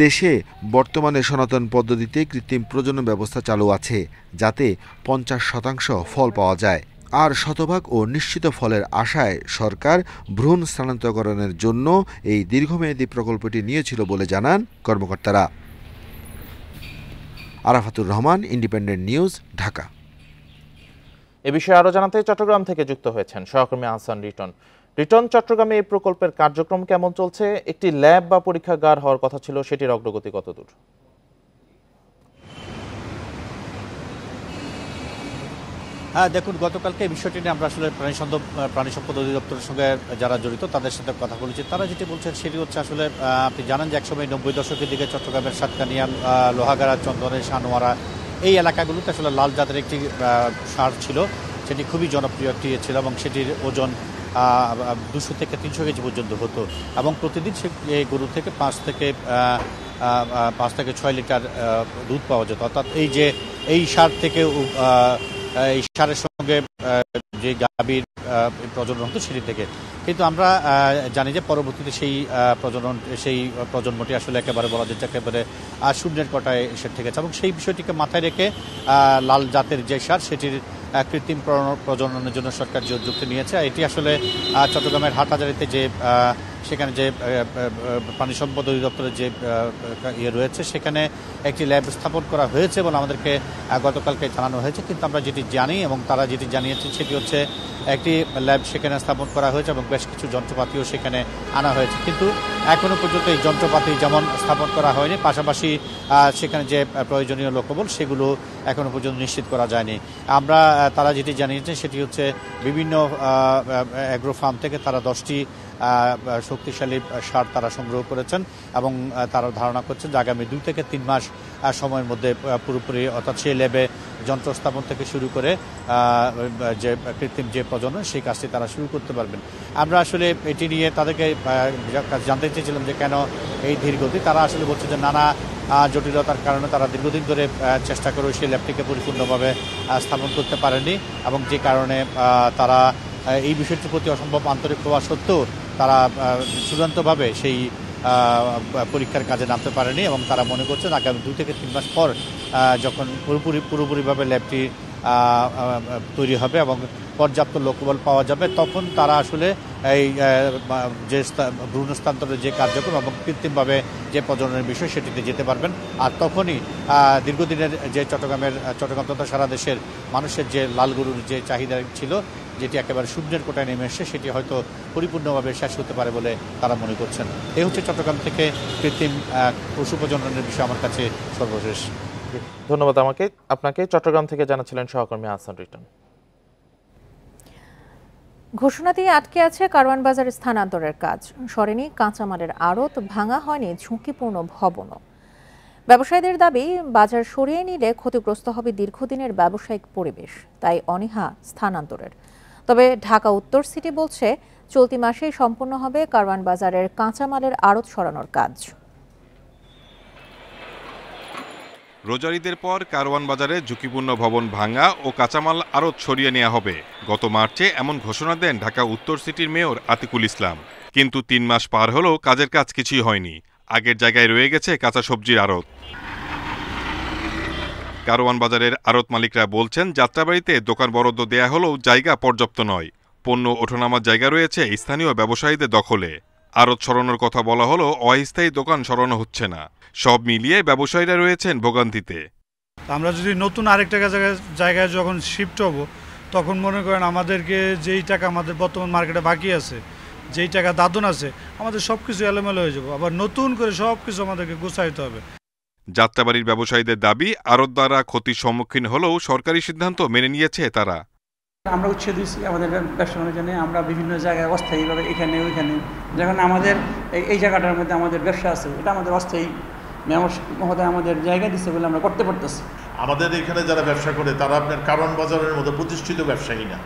দেশে বর্তমানে সনাতন পদ্ধতিতে কৃত্রিম প্রজনন ব্যবস্থা চালু আছে, যাতে 50% ফল পাওয়া যায়। আর শতভাগ ও নিশ্চিত ফলের আশায় সরকার ভ্রূণ স্থানান্তরকরণের জন্য এই দীর্ঘমেয়াদী প্রকল্পটি নিয়েছিল বলে জানান কর্মকর্তারা। Arafatur Rahman, Independent News, Dhaka. এ বিষয়ে আরো জানাতে চট্টগ্রাম থেকে যুক্ত হয়েছেন সহকর্মী আহসান রিটন। রিটন, চট্টগ্রামে এই প্রকল্পের কার্যক্রম কেমন চলছে? একটি ল্যাব বা পরীক্ষাগার হওয়ার কথা ছিল, সেটির অগ্রগতি কতদূর? হ্যাঁ, দেখুন, গতকালকে এই বিষয়টি নিয়ে আমরা আসলে প্রাণী সম্পদ অধিদপ্তরের সঙ্গে যারা জড়িত তাদের সাথে কথা বলেছি। তারা যেটি বলছেন সেটি হচ্ছে আসলে আপনি জানেন যে একসময় 90 দশকের দিকে চট্টগ্রামের সাতকানিয়া, লোহাগাড়া, চন্দনের, সানোয়ারা এই এলাকাগুলোতে আসলে লাল জাতের একটি সার ছিল, সেটি খুবই জনপ্রিয় একটি ছিল এবং সেটির ওজন 200 থেকে 300 কেজি পর্যন্ত হতো এবং প্রতিদিন এই গরু থেকে 5 থেকে 6 লিটার দুধ পাওয়া যেত। অর্থাৎ এই সার থেকে এই সারের সঙ্গে যে গাভীর প্রজনন হতো সেটি থেকে। কিন্তু আমরা জানি যে পরবর্তীতে সেই প্রজন্মটি আসলে একেবারে বলা যাচ্ছে একেবারে শূন্যের কোটায় এসে ঠেকেছে এবং সেই বিষয়টিকে মাথায় রেখে লাল জাতের যে সার সেটির কৃত্রিম প্রজননের জন্য সরকার যে উদ্যোগটি নিয়েছে, এটি আসলে চট্টগ্রামের হাটহাজারীতে যে সেখানে যে প্রাণী সম্পদ অধিদপ্তরের যে রয়েছে সেখানে একটি ল্যাব স্থাপন করা হয়েছে বলে আমাদেরকে গতকালকে জানানো হয়েছে। কিন্তু আমরা যেটি জানি এবং তারা যেটি জানিয়েছে সেটি হচ্ছে একটি ল্যাব সেখানে স্থাপন করা হয়েছে এবং বেশ কিছু যন্ত্রপাতিও সেখানে আনা হয়েছে। কিন্তু এখনও পর্যন্ত এই যন্ত্রপাতি যেমন স্থাপন করা হয়নি, পাশাপাশি সেখানে যে প্রয়োজনীয় লোকবল সেগুলো এখনও পর্যন্ত নিশ্চিত করা যায়নি। তারা যেটি জানিয়েছে সেটি হচ্ছে বিভিন্ন অ্যাগ্রো ফার্ম থেকে তারা 10টি শক্তিশালী সার তারা সংগ্রহ করেছেন এবং তারা ধারণা করছেন যে আগামী 2 থেকে 3 মাস সময়ের মধ্যে পুরোপুরি, অর্থাৎ সেই ল্যাবে যন্ত্র স্থাপন থেকে শুরু করে যে কৃত্রিম যে প্রজনন সেই কাজটি তারা শুরু করতে পারবেন। আমরা আসলে এটি নিয়ে তাদেরকে জানতে চেয়েছিলাম যে কেন এই ধীরগতি। তারা আসলে বলছে যে নানা জটিলতার কারণে তারা দীর্ঘদিন ধরে চেষ্টা করে সেই ল্যাবটিকে পরিপূর্ণভাবে স্থাপন করতে পারেনি এবং যে কারণে তারা এই বিষয়টির প্রতি অসম্ভব আন্তরিক হওয়া সত্ত্বেও তারা চূড়ান্তভাবে সেই পরীক্ষার কাজে নামতে পারেনি এবং তারা মনে করছেন আগামী 2 থেকে 3 মাস পর যখন পুরোপুরিভাবে ল্যাবটি তৈরি হবে এবং পর্যাপ্ত লোকবল পাওয়া যাবে, তখন তারা আসলে এই যে ভ্রূণ স্থানান্তরের যে কার্যক্রম এবং কৃত্রিমভাবে যে প্রজননের বিষয় সেটিতে যেতে পারবেন। আর তখনই দীর্ঘদিনের যে চট্টগ্রাম তথা সারা দেশের মানুষের যে লাল গরুর যে চাহিদা ছিল, যেটি একেবারে শূন্যের কোটায় নেমে এসছে, সেটি হয়তো পরিপূর্ণভাবে শেষ হতে পারে বলে তারা মনে করছেন। এই হচ্ছে চট্টগ্রাম থেকে কৃত্রিম পশু প্রজননের বিষয় আমার কাছে সর্বশেষ। ধন্যবাদ আপনাকে। চট্টগ্রাম থেকে জানাচ্ছিলেন সহকর্মী আহসান রিটন। ঘোষণা দিয়ে আটকে আছে কারওয়ান বাজার স্থানান্তরের কাজ, সরেনি কাঁচামালের আড়ত, ভাঙা হয়নি ঝুঁকিপূর্ণ ভবনও। ব্যবসায়ীদের দাবি বাজার সরিয়ে নিলে ক্ষতিগ্রস্ত হবে দীর্ঘদিনের ব্যবসায়িক পরিবেশ, তাই অনীহা স্থানান্তরের। তবে ঢাকা উত্তর সিটি বলছে চলতি মাসেই সম্পন্ন হবে কারওয়ান বাজারের কাঁচামালের আড়ত সরানোর কাজ। রোজার ঈদের পর কারওয়ান বাজারে ঝুঁকিপূর্ণ ভবন ভাঙা ও কাঁচামাল আড়ত সরিয়ে নেওয়া হবে। গত মার্চে এমন ঘোষণা দেন ঢাকা উত্তর সিটির মেয়র আতিকুল ইসলাম। কিন্তু 3 মাস পার হলেও কাজের কাজ কিছুই হয়নি। আগের জায়গায় রয়ে গেছে কাঁচা সবজির আড়ত। কারওয়ান বাজারের আড়ত মালিকরা বলছেন যাত্রাবাড়িতে দোকান বরাদ্দ দেয়া হলেও জায়গা পর্যাপ্ত নয়। পণ্য ওঠানামার জায়গা রয়েছে স্থানীয় ব্যবসায়ীদের দখলে। আড়ত সরানোর কথা বলা হলো অস্থায়ী দোকান সরানো হচ্ছে না। সব মিলিয়ে ব্যবসায়ীরা রয়েছেন ভোগান্তিতে। আমরা যদি নতুন আরেকটা জায়গায় যখন শিফট হব, তখন মনে করেন আমাদেরকে যেই টাকা আমাদের বর্তমান মার্কেটে বাকি আছে, যেই টাকা দাদন আছে, আমাদের সব কিছু এলোমেলো হয়ে যাবো। আবার নতুন করে সব কিছু আমাদেরকে গুছাইতে হবে। যাত্রাবাড়ির ব্যবসায়ীদের দাবি, আড়তদাররা ক্ষতির সম্মুখীন হলেও সরকারি সিদ্ধান্ত মেনে নিয়েছে তারা। আমরা উচ্ছেদ দিচ্ছি আমাদের ব্যবসা বাণিজ্য নিয়ে, আমরা বিভিন্ন জায়গায় অস্থায়ীভাবে এখানে ওইখানে, যখন আমাদের এই জায়গাটার মধ্যে আমাদের ব্যবসা আছে, এটা আমাদের অস্থায়ী মেয়র মহোদয় আমাদের জায়গা দিচ্ছে বলে আমরা করতে পারতেছি। আমাদের এখানে যারা ব্যবসা করে তারা আপনার কারণ বাজারের মতো প্রতিষ্ঠিত ব্যবসায়ী না।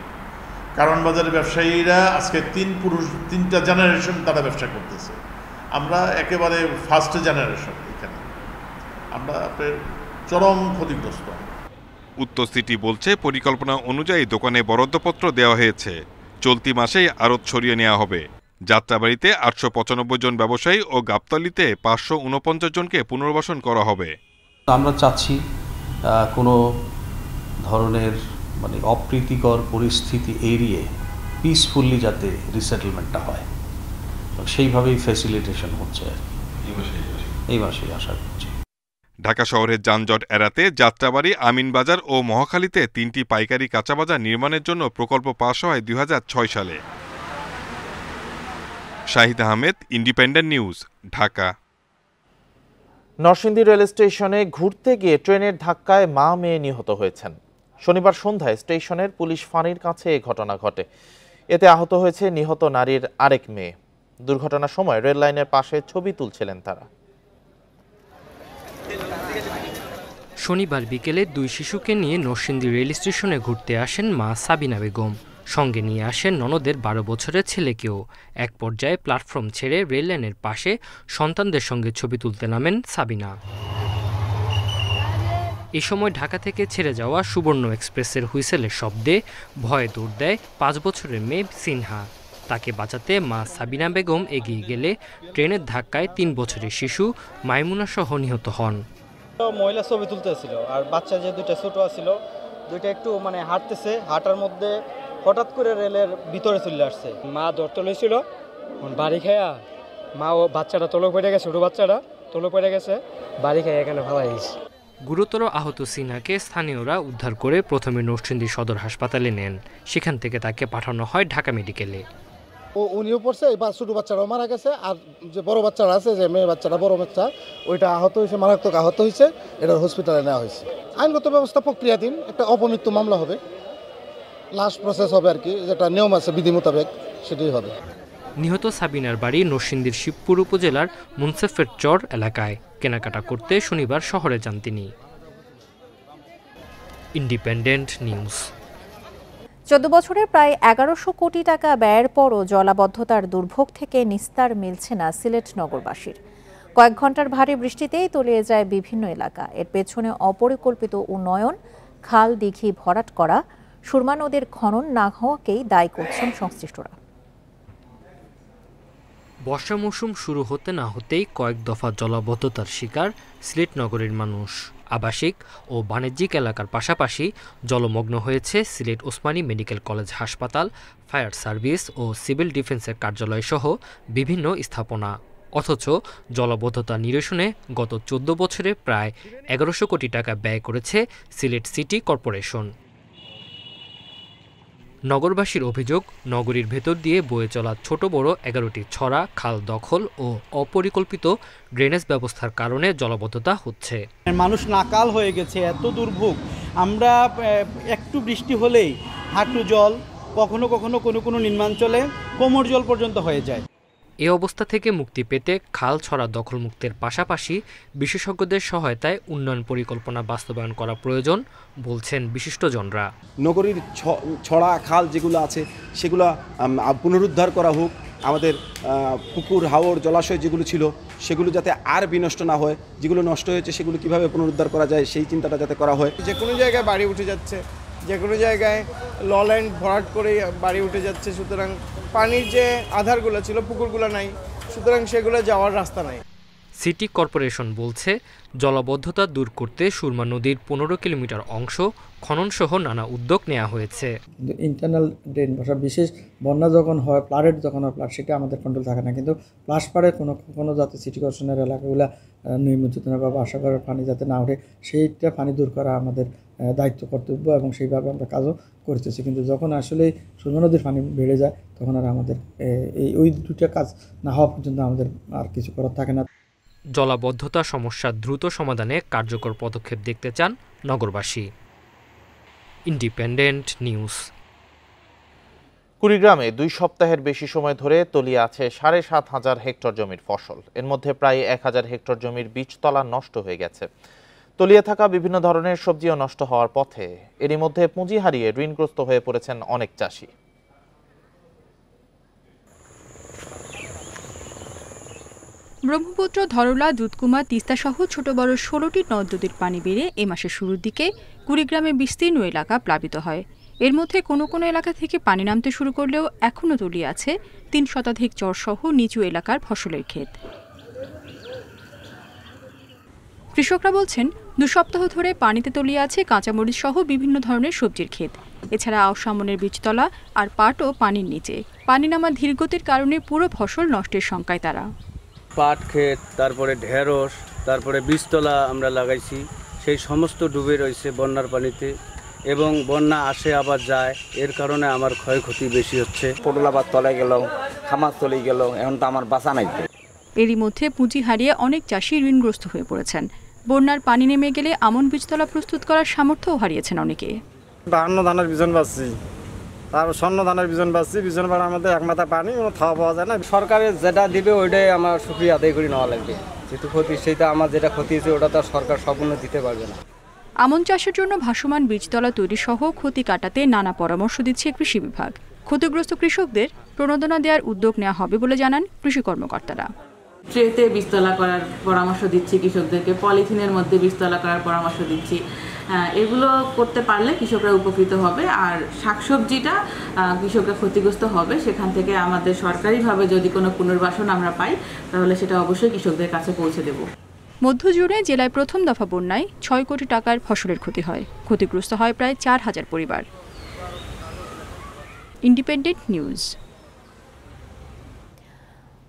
কারণ বাজারের ব্যবসায়ীরা আজকে তিনটা জেনারেশন তারা ব্যবসা করতেছে। আমরা একেবারে ফার্স্ট জেনারেশন, এখানে আমরা আপনার চরম ক্ষতিগ্রস্ত। উত্তর সিটি বলছে পরিকল্পনা অনুযায়ী দোকানে বরাদ্দপত্র দেওয়া হয়েছে, চলতি মাসেই আড়ত সরিয়ে নেওয়া হবে। যাত্রাবাড়িতে 895 জন ব্যবসায়ী ও গাবতলীতে 549 জনকে পুনর্বাসন করা হবে। আমরা চাচ্ছি কোনো ধরনের মানে অপ্রীতিকর পরিস্থিতি এড়িয়ে পিসফুলি যাতে রিসেটেলমেন্টটা হয়, সেইভাবেই ফ্যাসিলিটেশন হচ্ছে এই মাসেই আশা করছি। ঢাকা শহরের যানজট এড়াতে যাত্রাবাড়ি, আমিনবাজার ও মহাখালীতে 3টি পাইকারি কাঁচা বাজার নির্মাণের জন্য প্রকল্প পাশ হয় 2006 সালে। Shahid Ahmed, independent News, Dhaka. Narsingdi rail স্টেশনে ঘুরতে গিয়ে ট্রেনের ধাক্কায় মা মেয়ে নিহত হয়েছেন। শনিবার সন্ধ্যায় স্টেশনের পুলিশ ফাঁড়ির কাছে এই ঘটনা ঘটে। এতে আহত হয়েছে নিহত নারীর আরেক মেয়ে। দুর্ঘটনার সময় রেল লাইনের পাশে ছবি তুলছিলেন তারা। শনিবার বিকেলে 2 শিশুকে নিয়ে নরসিংদী রেল স্টেশনে ঘুরতে আসেন মা সাবিনা বেগম। সঙ্গে নিয়ে আসেন ননদের 12 বছরের ছেলেকেও। এক পর্যায়ে প্ল্যাটফর্ম ছেড়ে রেল লাইনের পাশে সন্তানদের সঙ্গে ছবি তুলতে নামেন সাবিনা। এ সময় ঢাকা থেকে ছেড়ে যাওয়া সুবর্ণ এক্সপ্রেসের হুইসেলের শব্দে ভয়ে দৌড় দেয় 5 বছরের মেয়ে সিনহা। তাকে বাঁচাতে মা সাবিনা বেগম এগিয়ে গেলে ট্রেনের ধাক্কায় 3 বছরের শিশু মাইমুনা সহ নিহত হন। মহিলা ছবি তুলতেছিল আর বাচ্চা যে দুইটা ছোট ছিল, দুইটা একটু মানে হাঁটতেছে, হাঁটার মধ্যে হঠাৎ করে রেলের ভিতরে চলে আসছে। মা ধরতে লইছিল, বাড়ি খায়া মা ও বাচ্চাটা তোলো পড়ে গেছে, ছোট বাচ্চাটা তোলো পড়ে গেছে, বাড়ি খায় এখানে ফালাই গেছে। গুরুতর আহত সিনহাকে স্থানীয়রা উদ্ধার করে প্রথমে নরসিংদী সদর হাসপাতালে নেন। সেখান থেকে তাকে পাঠানো হয় ঢাকা মেডিকেলে। উনিও পড়ছে, এবার ছোটো বাচ্চারাও মারা গেছে, আর যে বড় বাচ্চারা আছে, যে মেয়ে বাচ্চাটা বড় বাচ্চা, ওইটা আহত হয়েছে, মারাত্মক আহত হয়েছে, এটা হসপিটালে নেওয়া হয়েছে। আইনগত ব্যবস্থা প্রক্রিয়াধীন, একটা অপমৃত্যু মামলা হবে, লাস্ট প্রসেস হবে আর কি, যেটা নিয়ম আছে বিধি মোতাবেক সেটাই হবে। নিহত সাবিনার বাড়ি নরসিংদীর শিবপুর উপজেলার মুনসেফের চর এলাকায়। কেনাকাটা করতে শনিবার শহরে যান তিনি। Independent news. 14 বছরে প্রায় 1100 কোটি টাকা ব্যয়ের পরও জলাবদ্ধতার দুর্ভোগ থেকে নিস্তার মিলছে না সিলেট নগরবাসীর। কয়েক ঘন্টার ভারী বৃষ্টিতেই তলিয়ে যায় বিভিন্ন এলাকা। এর পেছনে অপরিকল্পিত উন্নয়ন, খাল দিঘি ভরাট করা, সুরমা নদীর খনন না হওয়াকেই দায়ী করছেন সংশ্লিষ্টরা। বর্ষা মৌসুম শুরু হতে না হতেই কয়েক দফা জলাবদ্ধতার শিকার সিলেট নগরীর মানুষ। আবাসিক ও বাণিজ্যিক এলাকার পাশাপাশি জলমগ্ন হয়েছে সিলেট ওসমানী মেডিকেল কলেজ হাসপাতাল, ফায়ার সার্ভিস ও সিভিল ডিফেন্সের কার্যালয় সহ বিভিন্ন স্থাপনা। অথচ জলাবদ্ধতা নিরসনে গত 14 বছরে প্রায় 1100 কোটি টাকা ব্যয় করেছে সিলেট সিটি কর্পোরেশন। নগরবাসীর অভিযোগ, নগরীর ভেতর দিয়ে বয়ে চলা ছোট বড় 11টি ছড়া, খাল দখল ও অপরিকল্পিত ড্রেনেজ ব্যবস্থার কারণে জলাবদ্ধতা হচ্ছে। মানুষ নাকাল হয়ে গেছে, এত দুর্ভোগ। আমরা একটু বৃষ্টি হলেই হাঁটু জল, কখনো কখনো কোনো নিম্নাঞ্চলে কোমর জল পর্যন্ত হয়ে যায়। এ অবস্থা থেকে মুক্তি পেতে খাল ছড়া দখলমুক্তের পাশাপাশি বিশেষজ্ঞদের সহায়তায় উন্নয়ন পরিকল্পনা বাস্তবায়ন করা প্রয়োজন বলছেন বিশিষ্টজনরা। নগরীর ছড়া খাল যেগুলো আছে সেগুলো পুনরুদ্ধার করা হোক, আমাদের পুকুর হাওড় জলাশয় যেগুলো ছিল সেগুলো যাতে আর বিনষ্ট না হয়, যেগুলো নষ্ট হয়েছে সেগুলো কিভাবে পুনরুদ্ধার করা যায় সেই চিন্তাটা যাতে করা হয়। যে কোনো জায়গায় বাড়ি উঠে যাচ্ছে, যে কোনো জায়গায় ল লাইন ভরাট করে বাড়ি উঠে যাচ্ছে, সুতরাং পানির যে আধারগুলো ছিল পুকুরগুলো নাই, সুতরাং সেগুলো যাওয়ার রাস্তা নাই। সিটি কর্পোরেশন বলছে, জলাবদ্ধতা দূর করতে সুরমা নদীর ১৫ কিলোমিটার অংশ খননসহ নানা উদ্যোগ নেওয়া হয়েছে। ইন্টারনাল ড্রেন বসা, বিশেষ বন্যা যখন হয়, ফ্লাডের যখন হয়, ফ্লাড সেটা আমাদের কন্ট্রোল থাকে না, কিন্তু প্লাস পাড়ে কোনো যাতে সিটি কর্পোরেশনের এলাকাগুলো নিয়মিত বা বাসাঘরের পানি যাতে না ওঠে সেইটা পানি দূর করা আমাদের দায়িত্ব, কর্তব্য, এবং সেইভাবে আমরা কাজও করতেছি। কিন্তু যখন আসলে সুরমা নদীর পানি বেড়ে যায় তখন আর আমাদের ওই দুটো কাজ না হওয়া পর্যন্ত আমাদের আর কিছু করার থাকে না। জলাবদ্ধতা সমস্যা দ্রুত সমাধানে কার্যকর পদক্ষেপ দেখতে চান নগরবাসী। Independent news. কুড়িগ্রামে 2 সপ্তাহের বেশি সময় ধরে তলিয়ে আছে ৭,৫০০ হেক্টর জমির ফসল। এর মধ্যে প্রায় ১,০০০ হেক্টর জমির বীজতলা নষ্ট হয়ে গেছে। তলিয়ে থাকা বিভিন্ন ধরনের সবজিও নষ্ট হওয়ার পথে। এরই মধ্যে পুঁজি হারিয়ে ঋণগ্রস্ত হয়ে পড়েছেন অনেক চাষি। ব্রহ্মপুত্র, ধরলা, দুধকুমা, তিস্তা সহ ছোট বড় 16টি নদ নদীর পানি বেড়ে এ মাসের শুরুর দিকে কুড়িগ্রামে বিস্তীর্ণ এলাকা প্লাবিত হয়। এর মধ্যে কোনো কোনো এলাকা থেকে পানি নামতে শুরু করলেও এখনও তলিয়ে আছে 3 শতাধিক চরসহ নিচু এলাকার ফসলের ক্ষেত। কৃষকরা বলছেন, 2 সপ্তাহ ধরে পানিতে তলিয়ে আছে কাঁচামরিচ সহ বিভিন্ন ধরনের সবজির ক্ষেত। এছাড়া আউশ আমনের বীজতলা আর পাটও পানির নিচে। পানি নামা ধীরগতির কারণে পুরো ফসল নষ্টের শঙ্কায় তারা। পাট ক্ষেত, তারপরে ঢেঁড়স, তারপরে বীজতলা আমরা লাগাইছি, সেই সমস্ত ডুবে রয়েছে বন্যার পানিতে, এবং বন্যা আসে আবার যায়, এর কারণে আমার ক্ষয়ক্ষতি বেশি হচ্ছে। পটল আবার তলে গেল, খামার তলে গেল, এখন তো আমার বাঁচা নাই। এরই মধ্যে পুঁজি হারিয়ে অনেক চাষি ঋণগ্রস্ত হয়ে পড়েছেন। বন্যার পানি নেমে গেলে আমন বীজতলা প্রস্তুত করার সামর্থ্যও হারিয়েছেন অনেকে। 52 ধানের বীজন পাচ্ছি, তারপর স্বর্ণ ধানের বীজন পাচ্ছি, বীজন পাড়া আমাদের এক মাথা পানি, কোনো খাওয়া পাওয়া যায় না। সরকারের যেটা দিবে ওইটাই আমার শুকরিয়া আদায় করে নেওয়া লাগবে। যেহেতু ক্ষতি, সেইটা আমার যেটা ক্ষতি হয়েছে ওটা তো সরকার সম্পূর্ণ দিতে পারবে না। আমন চাষের জন্য ভাসমান বীজতলা তৈরি সহ ক্ষতি কাটাতে নানা পরামর্শ দিচ্ছে কৃষি বিভাগ। ক্ষতিগ্রস্ত কৃষকদের প্রণোদনা দেওয়ার উদ্যোগ নেওয়া হবে বলে জানান কৃষি কর্মকর্তারা। ট্রেতে বীজতলা করার পরামর্শ দিচ্ছি কৃষকদেরকে, পলিথিনের মধ্যে বীজতলা করার পরামর্শ দিচ্ছি। এগুলো করতে পারলে কৃষকরা উপকৃত হবে। আর শাকসবজিটা কৃষকরা ক্ষতিগ্রস্ত হবে, সেখান থেকে আমাদের সরকারিভাবে যদি কোনো পুনর্বাসন আমরা পাই তাহলে সেটা অবশ্যই কৃষকদের কাছে পৌঁছে দেব। মধ্য জুড়ে জেলায় প্রথম দফা বন্যায় 6 কোটি টাকার ফসলের ক্ষতি হয়। ক্ষতিগ্রস্ত হয় প্রায় 4000 পরিবার। Independent news.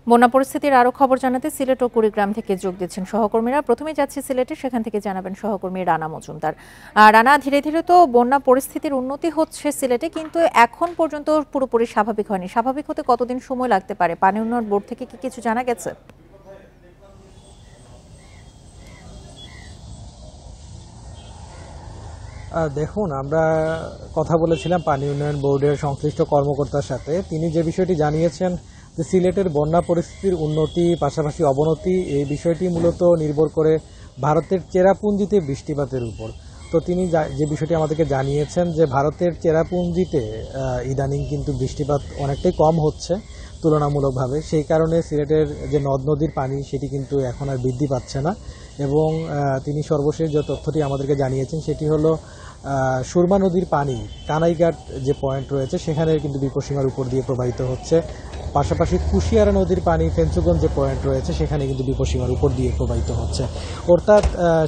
বন্যা পরিস্থিতির আরো খবর জানাতে সিলেট ও কুড়িগ্রাম থেকে যোগ দিচ্ছেন সহকর্মীরা। প্রথমে যাচ্ছি সিলেটে, সেখান থেকে জানাবেন সহকর্মী রানা মজুমদার। রানা, ধীরে ধীরে তো বন্যা পরিস্থিতির উন্নতি হচ্ছে সিলেটে, কিন্তু এখন পর্যন্ত পুরোপুরি স্বাভাবিক হয়নি। স্বাভাবিক হতে কতদিন সময় লাগতে পারে? পানি উন্নয়ন বোর্ড থেকে কি কিছু জানা গেছে? দেখুন, আমরা কথা বলেছিলাম পানি উন্নয়ন বোর্ডের সংশ্লিষ্ট কর্মকর্তার সাথে। তিনি যে বিষয়টি জানিয়েছেন যে সিলেটের বন্যা পরিস্থিতির উন্নতি পাশাপাশি অবনতি, এই বিষয়টি মূলত নির্ভর করে ভারতের চেরাপুঞ্জিতে বৃষ্টিপাতের উপর। তো তিনি যে বিষয়টি আমাদেরকে জানিয়েছেন যে ভারতের চেরাপুঞ্জিতে ইদানিং কিন্তু বৃষ্টিপাত অনেকটাই কম হচ্ছে তুলনামূলকভাবে। সেই কারণে সিলেটের যে নদ নদীর পানি সেটি কিন্তু এখন আর বৃদ্ধি পাচ্ছে না। এবং তিনি সর্বশেষ যে তথ্যটি আমাদেরকে জানিয়েছেন সেটি হলো সুরমা নদীর পানি কানাইঘাট যে পয়েন্ট রয়েছে সেখানে কিন্তু বিপদসীমার উপর দিয়ে প্রবাহিত হচ্ছে। পাশাপাশি কুশিয়ারা নদীর পানি ফেঞ্চুগঞ্জ যে পয়েন্ট রয়েছে সেখানে কিন্তু বিপদসীমার উপর দিয়ে প্রবাহিত হচ্ছে। অর্থাৎ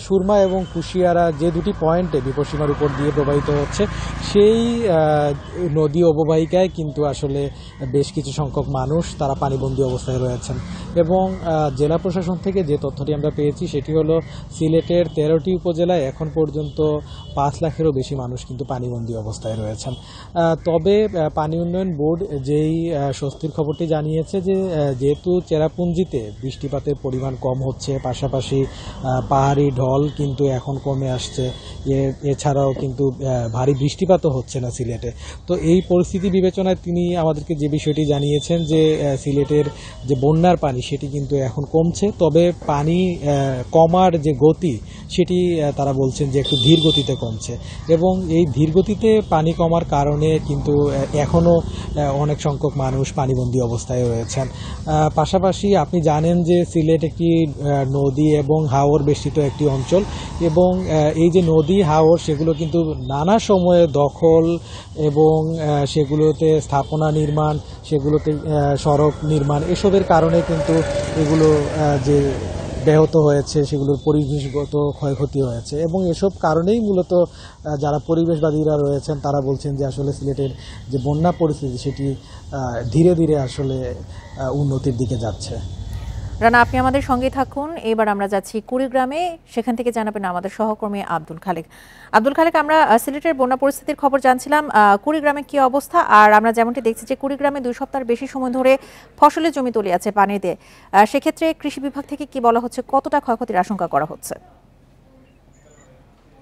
সুরমা এবং কুশিয়ারা যে দুটি পয়েন্টে বিপদসীমার উপর দিয়ে প্রবাহিত হচ্ছে সেই নদী অববাহিকায় কিন্তু আসলে বেশ কিছু সংখ্যক মানুষ তারা পানিবন্দী অবস্থায় রয়েছেন। এবং জেলা প্রশাসন থেকে যে তথ্যটি আমরা পেয়েছি সেটি হলো সিলেটের 13টি উপজেলায় এখন পর্যন্ত 5 লাখেরও বেশি মানুষ কিন্তু পানিবন্দী অবস্থায় রয়েছেন। তবে পানি উন্নয়ন বোর্ড যেই স্বস্তির খবরটি জানিয়েছে যে যেহেতু চেরাপুঞ্জিতে বৃষ্টিপাতের পরিমাণ কম হচ্ছে, পাশাপাশি পাহাড়ি ঢল কিন্তু এখন কমে আসছে, এছাড়াও কিন্তু ভারী বৃষ্টিপাতও হচ্ছে না সিলেটে। তো এই পরিস্থিতি বিবেচনায় তিনি আমাদেরকে যে বিষয়টি জানিয়েছেন যে সিলেটের যে বন্যার পানি সেটি কিন্তু এখন কমছে, তবে পানি কমার যে গতি সেটি তারা বলছেন যে একটু ধীর গতিতে কমছে। এবং এই ধীর গতিতে পানি কমার কারণে কিন্তু এখনও অনেক সংখ্যক মানুষ পানিবন্দী অবস্থায় রয়েছেন। পাশাপাশি আপনি জানেন যে সিলেট একটি নদী এবং হাওর বেষ্টিত একটি অঞ্চল, এবং এই যে নদী হাওর সেগুলো কিন্তু নানা সময়ে দখল এবং সেগুলোতে স্থাপনা নির্মাণ, সেগুলোতে সড়ক নির্মাণ, এসবের কারণে কিন্তু এগুলো যে ব্যাহত হয়েছে, সেগুলোর পরিবেশগত ক্ষয়ক্ষতি হয়েছে এবং এসব কারণেই মূলত যারা পরিবেশবাদীরা রয়েছেন তারা বলছেন যে আসলে সিলেটের যে বন্যা পরিস্থিতি সেটি ধীরে ধীরে আসলে উন্নতির দিকে যাচ্ছে। রানা, আপনি আমাদের সঙ্গে থাকুন। এবার আমরা যাচ্ছি কুড়িগ্রামে, সেখান থেকে জানাবেন আমাদের সহকর্মী আব্দুল খালেক। আব্দুল খালেক, আমরা সিলেটের বন্যা পরিস্থিতির খবর জানছিলাম, কুড়িগ্রামে কি অবস্থা? আর আমরা যেমনটি দেখছি যে কুড়িগ্রামে 2 সপ্তাহের বেশি সময় ধরে ফসলের জমি তলিয়ে আছে পানিতে। সেক্ষেত্রে কৃষি বিভাগ থেকে কি বলা হচ্ছে, কতটা ক্ষয়ক্ষতির আশঙ্কা করা হচ্ছে?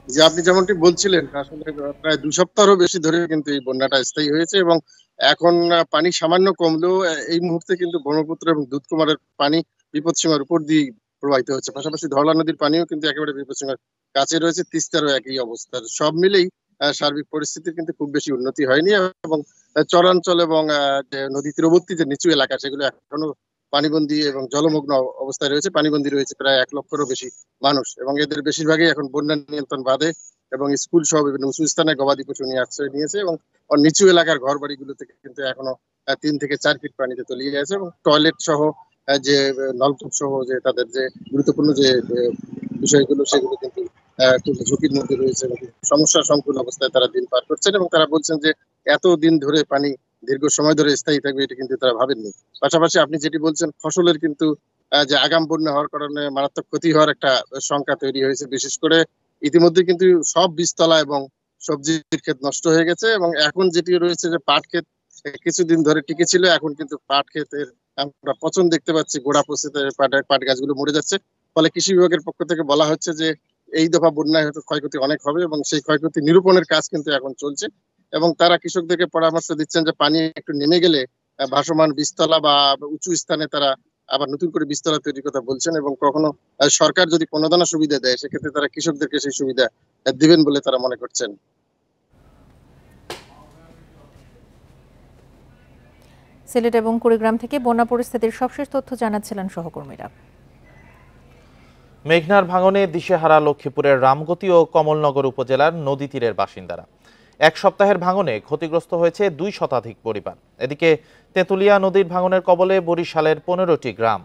যে আপনি যেমনটি বলছিলেন, আসলে প্রায় 2 সপ্তাহেরও বেশি ধরে কিন্তু এই বন্যাটা স্থায়ী হয়েছে এবং এখন পানি সামান্য কমলেও এই মুহূর্তে কিন্তু ব্রহ্মপুত্র এবং দুধকুমারের পানি বিপদসীমার উপর দিয়ে প্রবাহিত হচ্ছে। পাশাপাশি ধরলা নদীর পানিও কিন্তু একেবারে বিপদসীমার কাছে রয়েছে, তিস্তারও একই অবস্থা। সব মিলেই সার্বিক পরিস্থিতির কিন্তু খুব বেশি উন্নতি হয়নি এবং চরাঞ্চল এবং নদী তীরবর্তী যে নিচু এলাকা সেগুলো এখনো পানিবন্দী এবং জলমগ্ন অবস্থায় রয়েছে। পানিবন্দী রয়েছে প্রায় 1 লক্ষেরও বেশি মানুষ এবং এদের বেশিরভাগই এখন বন্যা নিয়ন্ত্রণ বাঁধে এবং স্কুল সহ বিভিন্ন উঁচু স্থানে গবাদি পশু নিয়ে আশ্রয় নিয়েছে এবং নিচু এলাকার ঘর বাড়িগুলো থেকে কিন্তু এখনো 3 থেকে 4 ফিট পানিতে তলিয়ে আছে এবং টয়লেট সহ যে নলকূপ সহ যে তাদের যে গুরুত্বপূর্ণ যে বিষয়গুলো সেগুলো কিন্তু খুব ঝুঁকির মধ্যে রয়েছে এবং সমস্যার সংকুল অবস্থায় তারা দিন পার করছেন এবং তারা বলছেন যে এত দিন ধরে পানি দীর্ঘ সময় ধরে স্থায়ী থাকবে এটা কিন্তু তারা ভাবেননি। পাশাপাশি আপনি যেটি বলছেন, ফসলের কিন্তু যে আগাম বন্যা হওয়ার কারণে মারাত্মক ক্ষতি হওয়ার একটা শঙ্কা তৈরি হয়েছে। বিশেষ করে ইতিমধ্যে কিন্তু সব বীজতলা এবং সবজির ক্ষেত নষ্ট হয়ে গেছে এবং এখন যেটি রয়েছে যে পাট ক্ষেত কিছুদিন ধরে টিকে ছিল, এখন কিন্তু পাট ক্ষেতের আমরা পচন দেখতে পাচ্ছি, গোড়া পচে পাট গাছগুলো মরে যাচ্ছে। ফলে কৃষি বিভাগের পক্ষ থেকে বলা হচ্ছে যে এই দফা বন্যায় হয়তো ক্ষয়ক্ষতি অনেক হবে এবং সেই ক্ষয়ক্ষতি নিরূপণের কাজ কিন্তু এখন চলছে এবং তারা কৃষকদেরকে পরামর্শ দিচ্ছেন যে পানি একটু নেমে গেলে ভাসমান বীজতলা বা উঁচু স্থানে তারা আবার নতুন করে বীজতলা তৈরির কথা বলছেন এবং কখনো সরকার যদি অনুদান সুবিধা দেয় সেক্ষেত্রে তারা কৃষকদেরকে সেই সুবিধা দিবেন বলে তারা মনে করছেন। সিলেট এবং কুড়িগ্রাম থেকে বন্যা পরিস্থিতির সবশেষ তথ্য জানাচ্ছিলেন সহকর্মীরা। মেঘনার ভাঙনে দিশেহারা লক্ষ্মীপুরের রামগতি ও কমলনগর উপজেলার নদী তীরের বাসিন্দারা। 1 সপ্তাহের ভাঙনে ক্ষতিগ্রস্ত হয়েছে 2 শতাধিক পরিবার। এদিকে তেঁতুলিয়া নদীর ভাঙনের কবলে বরিশালের 15টি গ্রাম।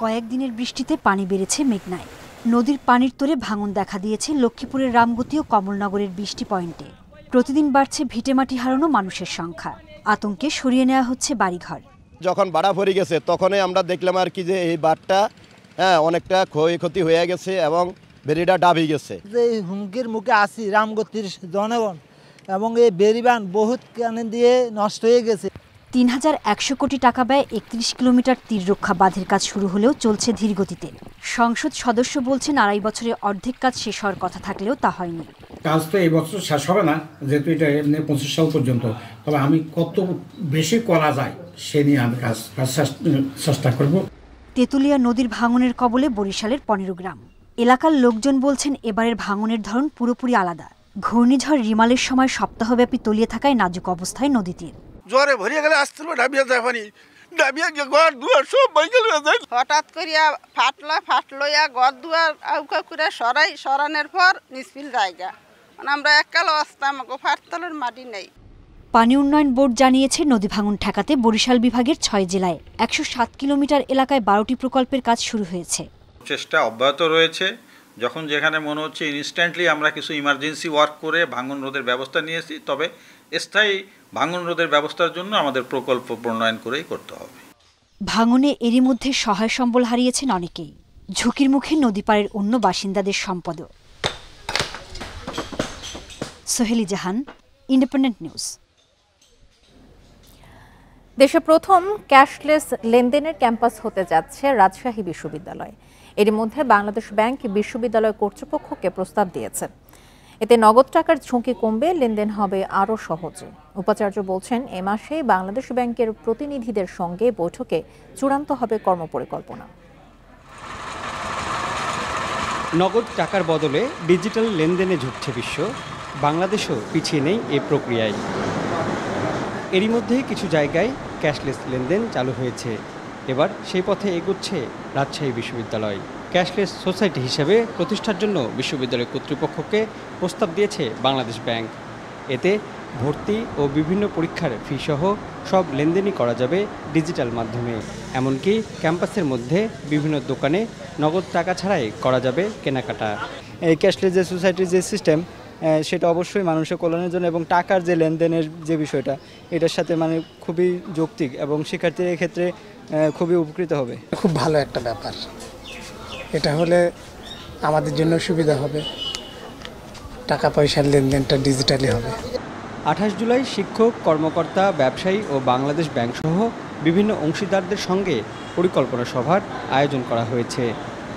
কয়েকদিনের বৃষ্টিতে পানি বেড়েছে মেঘনায়। নদীর পানির তোরে ভাঙন দেখা দিয়েছে লক্ষ্মীপুরের রামগতি ও কমলনগরের 20টি পয়েন্টে। প্রতিদিন বাড়ছে ভিটেমাটি হারানো মানুষের সংখ্যা। আতঙ্কে সরিয়ে নেওয়া হচ্ছে বাড়িঘর। যখন বাড়া পড়ে গেছে তখনই আমরা দেখলাম আর কি যে এই বাঁধটা অনেকটা ক্ষয়ক্ষতি হয়ে গেছে এবং বেরিটা ডাবি গেছে। যে হুমকির মুখে আছি রামগতির জনগণ এবং এই বেরিবান বহুত কানে দিয়ে নষ্ট হয়ে গেছে। 3100 কোটি টাকা ব্যয় 31 কিলোমিটার তীররক্ষা বাঁধের কাজ শুরু হলেও চলছে ধীরগতিতে। সংসদ সদস্য বলছেন 2.5 বছরে অর্ধেক কাজ শেষ হওয়ার কথা থাকলেও তা হয়নি। কাজ তো এই বছর শেষ হবে না, যেহেতু এটা 25 সাল পর্যন্ত। তবে আমি কত বেশি করা যায় সে নিয়ে আমি কাজ চেষ্টা করব। তেঁতুলিয়া নদীর ভাঙনের কবলে বরিশালের 15 গ্রাম। এলাকার লোকজন বলছেন এবারের ভাঙনের ধরন পুরোপুরি আলাদা। ঘূর্ণিঝড় রিমালের সময় সপ্তাহব্যাপী তলিয়ে থাকায় নাজুক অবস্থায় নদী তীর। জোরে ভরিয়ে গেলে আসতে ডাবিয়া যায় পানি, ডাবিয়া গিয়ে ঘর দুয়ার সব বাইকেল হয়ে যায়। হঠাৎ করিয়া ফাটলইয়া ঘর দুয়ার আউকা করে সরানোর পর নিষ্পিল জায়গা আমরা এককাল অবস্থা আমাকে ফাটতলের মাটি নেই। পানি উন্নয়ন বোর্ড জানিয়েছে নদী ভাঙন ঠেকাতে বরিশাল বিভাগের 6 জেলায় 107 কিলোমিটার এলাকায় 12টি প্রকল্পের কাজ শুরু হয়েছে। চেষ্টা অব্যাহত রয়েছে। যখন যেখানে মনে হচ্ছে ইনস্ট্যান্টলি আমরা কিছু ইমার্জেন্সি ওয়ার্ক করে ভাঙন রোধের ব্যবস্থা নিয়েছি, তবে স্থায়ী ভাঙন রোধের ব্যবস্থার জন্য আমাদের প্রকল্প প্রণয়ন করেই করতে হবে। ভাঙনে এরই মধ্যে সহায় সম্বল হারিয়েছেন অনেকেই। ঝুঁকির মুখে নদী পাড়ের অন্য বাসিন্দাদের সম্পদও। সোহেলি জাহান, ইন্ডিপেন্ডেন্ট নিউজ। দেশে প্রথম ক্যাশলেস লেনদেনের ক্যাম্পাস হতে যাচ্ছে রাজশাহী বিশ্ববিদ্যালয়। এর মধ্যে বাংলাদেশ ব্যাংক বিশ্ববিদ্যালয় কর্তৃপক্ষকে প্রস্তাব দিয়েছে। এতে নগদ টাকার ঝুঁকি কমবে, লেনদেন হবে আরও সহজে। উপাচার্য বলছেন, এ মাসেই বাংলাদেশ ব্যাংকের প্রতিনিধিদের সঙ্গে বৈঠকে চূড়ান্ত হবে কর্মপরিকল্পনা। নগদ টাকার বদলে ডিজিটাল লেনদেনে ঝুঁকছে বিশ্ব। বাংলাদেশও পিছিয়ে নেই এ প্রক্রিয়ায়। এরই মধ্যে কিছু জায়গায় ক্যাশলেস লেনদেন চালু হয়েছে। এবার সেই পথে এগোচ্ছে রাজশাহী বিশ্ববিদ্যালয়। ক্যাশলেস সোসাইটি হিসেবে প্রতিষ্ঠার জন্য বিশ্ববিদ্যালয় কর্তৃপক্ষকে প্রস্তাব দিয়েছে বাংলাদেশ ব্যাংক। এতে ভর্তি ও বিভিন্ন পরীক্ষার ফি সহ সব লেনদেনই করা যাবে ডিজিটাল মাধ্যমে। এমনকি ক্যাম্পাসের মধ্যে বিভিন্ন দোকানে নগদ টাকা ছাড়াই করা যাবে কেনাকাটা। এই ক্যাশলেস যে সোসাইটির যে সিস্টেম সেটা অবশ্যই মানুষের কল্যাণের জন্য এবং টাকার যে লেনদেনের যে বিষয়টা এটার সাথে মানে খুবই যৌক্তিক এবং শিক্ষার্থীদের ক্ষেত্রে খুবই উপকৃত হবে। খুব ভালো একটা ব্যাপার, এটা হলে আমাদের জন্য সুবিধা হবে, টাকা পয়সার লেনদেনটা ডিজিটালি হবে। 28 জুলাই শিক্ষক, কর্মকর্তা, ব্যবসায়ী ও বাংলাদেশ ব্যাংক সহ বিভিন্ন অংশীদারদের সঙ্গে পরিকল্পনা সভার আয়োজন করা হয়েছে।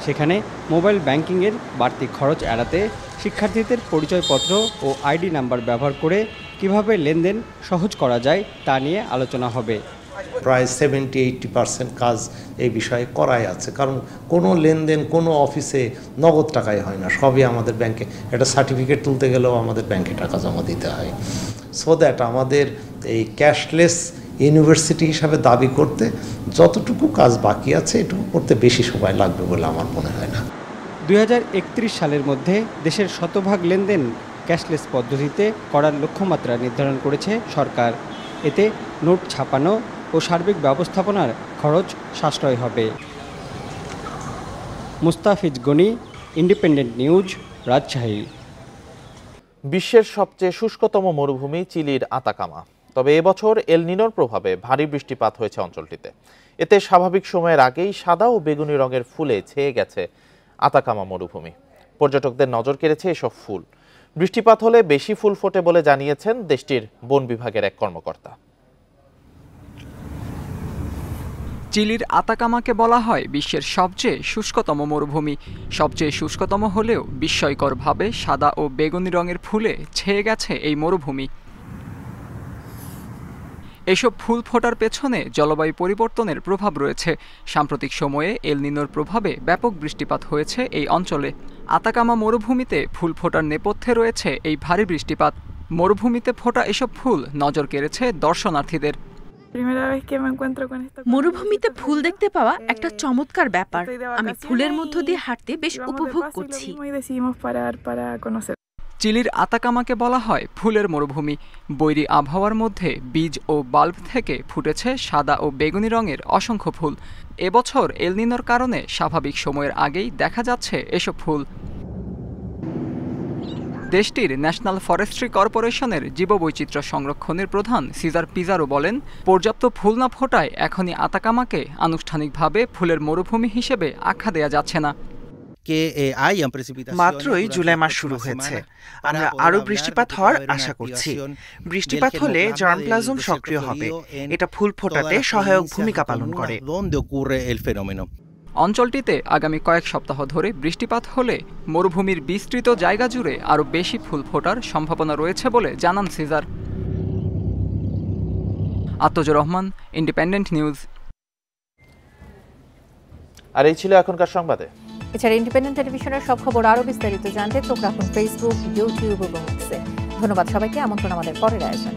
সেখানে মোবাইল ব্যাংকিংয়ের বাড়তি খরচ এড়াতে শিক্ষার্থীদের পরিচয়পত্র ও আইডি নাম্বার ব্যবহার করে কিভাবে লেনদেন সহজ করা যায় তা নিয়ে আলোচনা হবে। প্রায় 70-80% কাজ এই বিষয়ে করাই আছে, কারণ কোনো লেনদেন কোনো অফিসে নগদ টাকায় হয় না, সবই আমাদের ব্যাংকে। একটা সার্টিফিকেট তুলতে গেলেও আমাদের ব্যাংকে টাকা জমা দিতে হয়। সো দ্যাট আমাদের এই ক্যাশলেস ইউনিভার্সিটি হিসাবে দাবি করতে যতটুকু কাজ বাকি আছে এটুকু করতে বেশি সময় লাগবে বলে আমার মনে হয় না। 2031 সালের মধ্যে দেশের শতভাগ লেনদেন ক্যাশলেস পদ্ধতিতে করার লক্ষ্যমাত্রা নির্ধারণ করেছে সরকার। এতে নোট ছাপানো ও সার্বিক ব্যবস্থাপনার খরচ সাশ্রয় হবে। Mustafiz Gani, independent news, Rajshahi. বিশ্বের সবচেয়ে শুষ্কতম মরুভূমি চিলির আতাকামা। তবে এবছর এল নিনোর প্রভাবে ভারী বৃষ্টিপাত হয়েছে অঞ্চলটিতে। এতে স্বাভাবিক সময়ের আগেই সাদা ও বেগুনি রঙের ফুলে ছেয়ে গেছে আতাকামা মরুভূমি। পর্যটকদের নজর কেড়েছে এসব ফুল। বৃষ্টিপাত হলে বেশি ফুল ফোটে বলে জানিয়েছেন দেশটির বন বিভাগের এক কর্মকর্তা। চিলির আতাকামাকে বলা হয় বিশ্বের সবচেয়ে শুষ্কতম মরুভূমি। সবচেয়ে শুষ্কতম হলেও বিস্ময়করভাবে সাদা ও বেগুনি রঙের ফুলে ছেয়ে গেছে এই মরুভূমি। এসব ফুল ফোটার পেছনে জলবায়ু পরিবর্তনের প্রভাব রয়েছে। সাম্প্রতিক সময়ে এল নিনোর প্রভাবে ব্যাপক বৃষ্টিপাত হয়েছে এই অঞ্চলে। আতাকামা মরুভূমিতে ফুল ফোটার নেপথ্যে রয়েছে এই ভারী বৃষ্টিপাত। মরুভূমিতে ফোটা এসব ফুল নজর কেড়েছে দর্শনার্থীদের। মরুভূমিতে ফুল দেখতে পাওয়া একটা চমৎকার ব্যাপার। আমি ফুলের মধ্য দিয়ে হাঁটতে বেশ উপভোগ করছি। চিলির আতাকামাকে বলা হয় ফুলের মরুভূমি। বৈরী আবহাওয়ার মধ্যে বীজ ও বাল্ব থেকে ফুটেছে সাদা ও বেগুনি রঙের অসংখ্য ফুল। এবছর এল নিনোর কারণে স্বাভাবিক সময়ের আগেই দেখা যাচ্ছে এসব ফুল। দেশটির ন্যাশনাল ফরেস্ট্রি কর্পোরেশনের জীববৈচিত্র্য সংরক্ষণের প্রধান সিজার পিজারো বলেন, পর্যাপ্ত ফুল না ফোটায় এখনই আতাকামাকে আনুষ্ঠানিকভাবে ফুলের মরুভূমি হিসেবে আখ্যা দেয়া যাচ্ছে না। মাত্রই জুলাই মাস শুরু হয়েছে, আমরা আরো বৃষ্টিপাত হওয়ার আশা করছি। বৃষ্টিপাত হলে জার্মপ্লাজম সক্রিয় হবে, এটা ফুল ফোটাতে সহায়ক ভূমিকা পালন করে। অঞ্চলটিতে আগামী কয়েক সপ্তাহ ধরে বৃষ্টিপাত হলে মরুভূমির বিস্তৃত জায়গা জুড়ে আরও বেশি ফুল ফোটার সম্ভাবনা রয়েছে বলে জানান Caesar. Atmajur Rahman, Independent News. আর এই ছিল এখনকার সংবাদে। এছাড়া ইন্ডিপেন্ডেন্ট টেলিভিশনের সব খবর আরও বিস্তারিত জানতে চোখ রাখুন ফেসবুক, ইউটিউব এবং এক্সে। ধন্যবাদ সবাইকে। আমন্ত্রণ আমাদের পরের আয়োজন।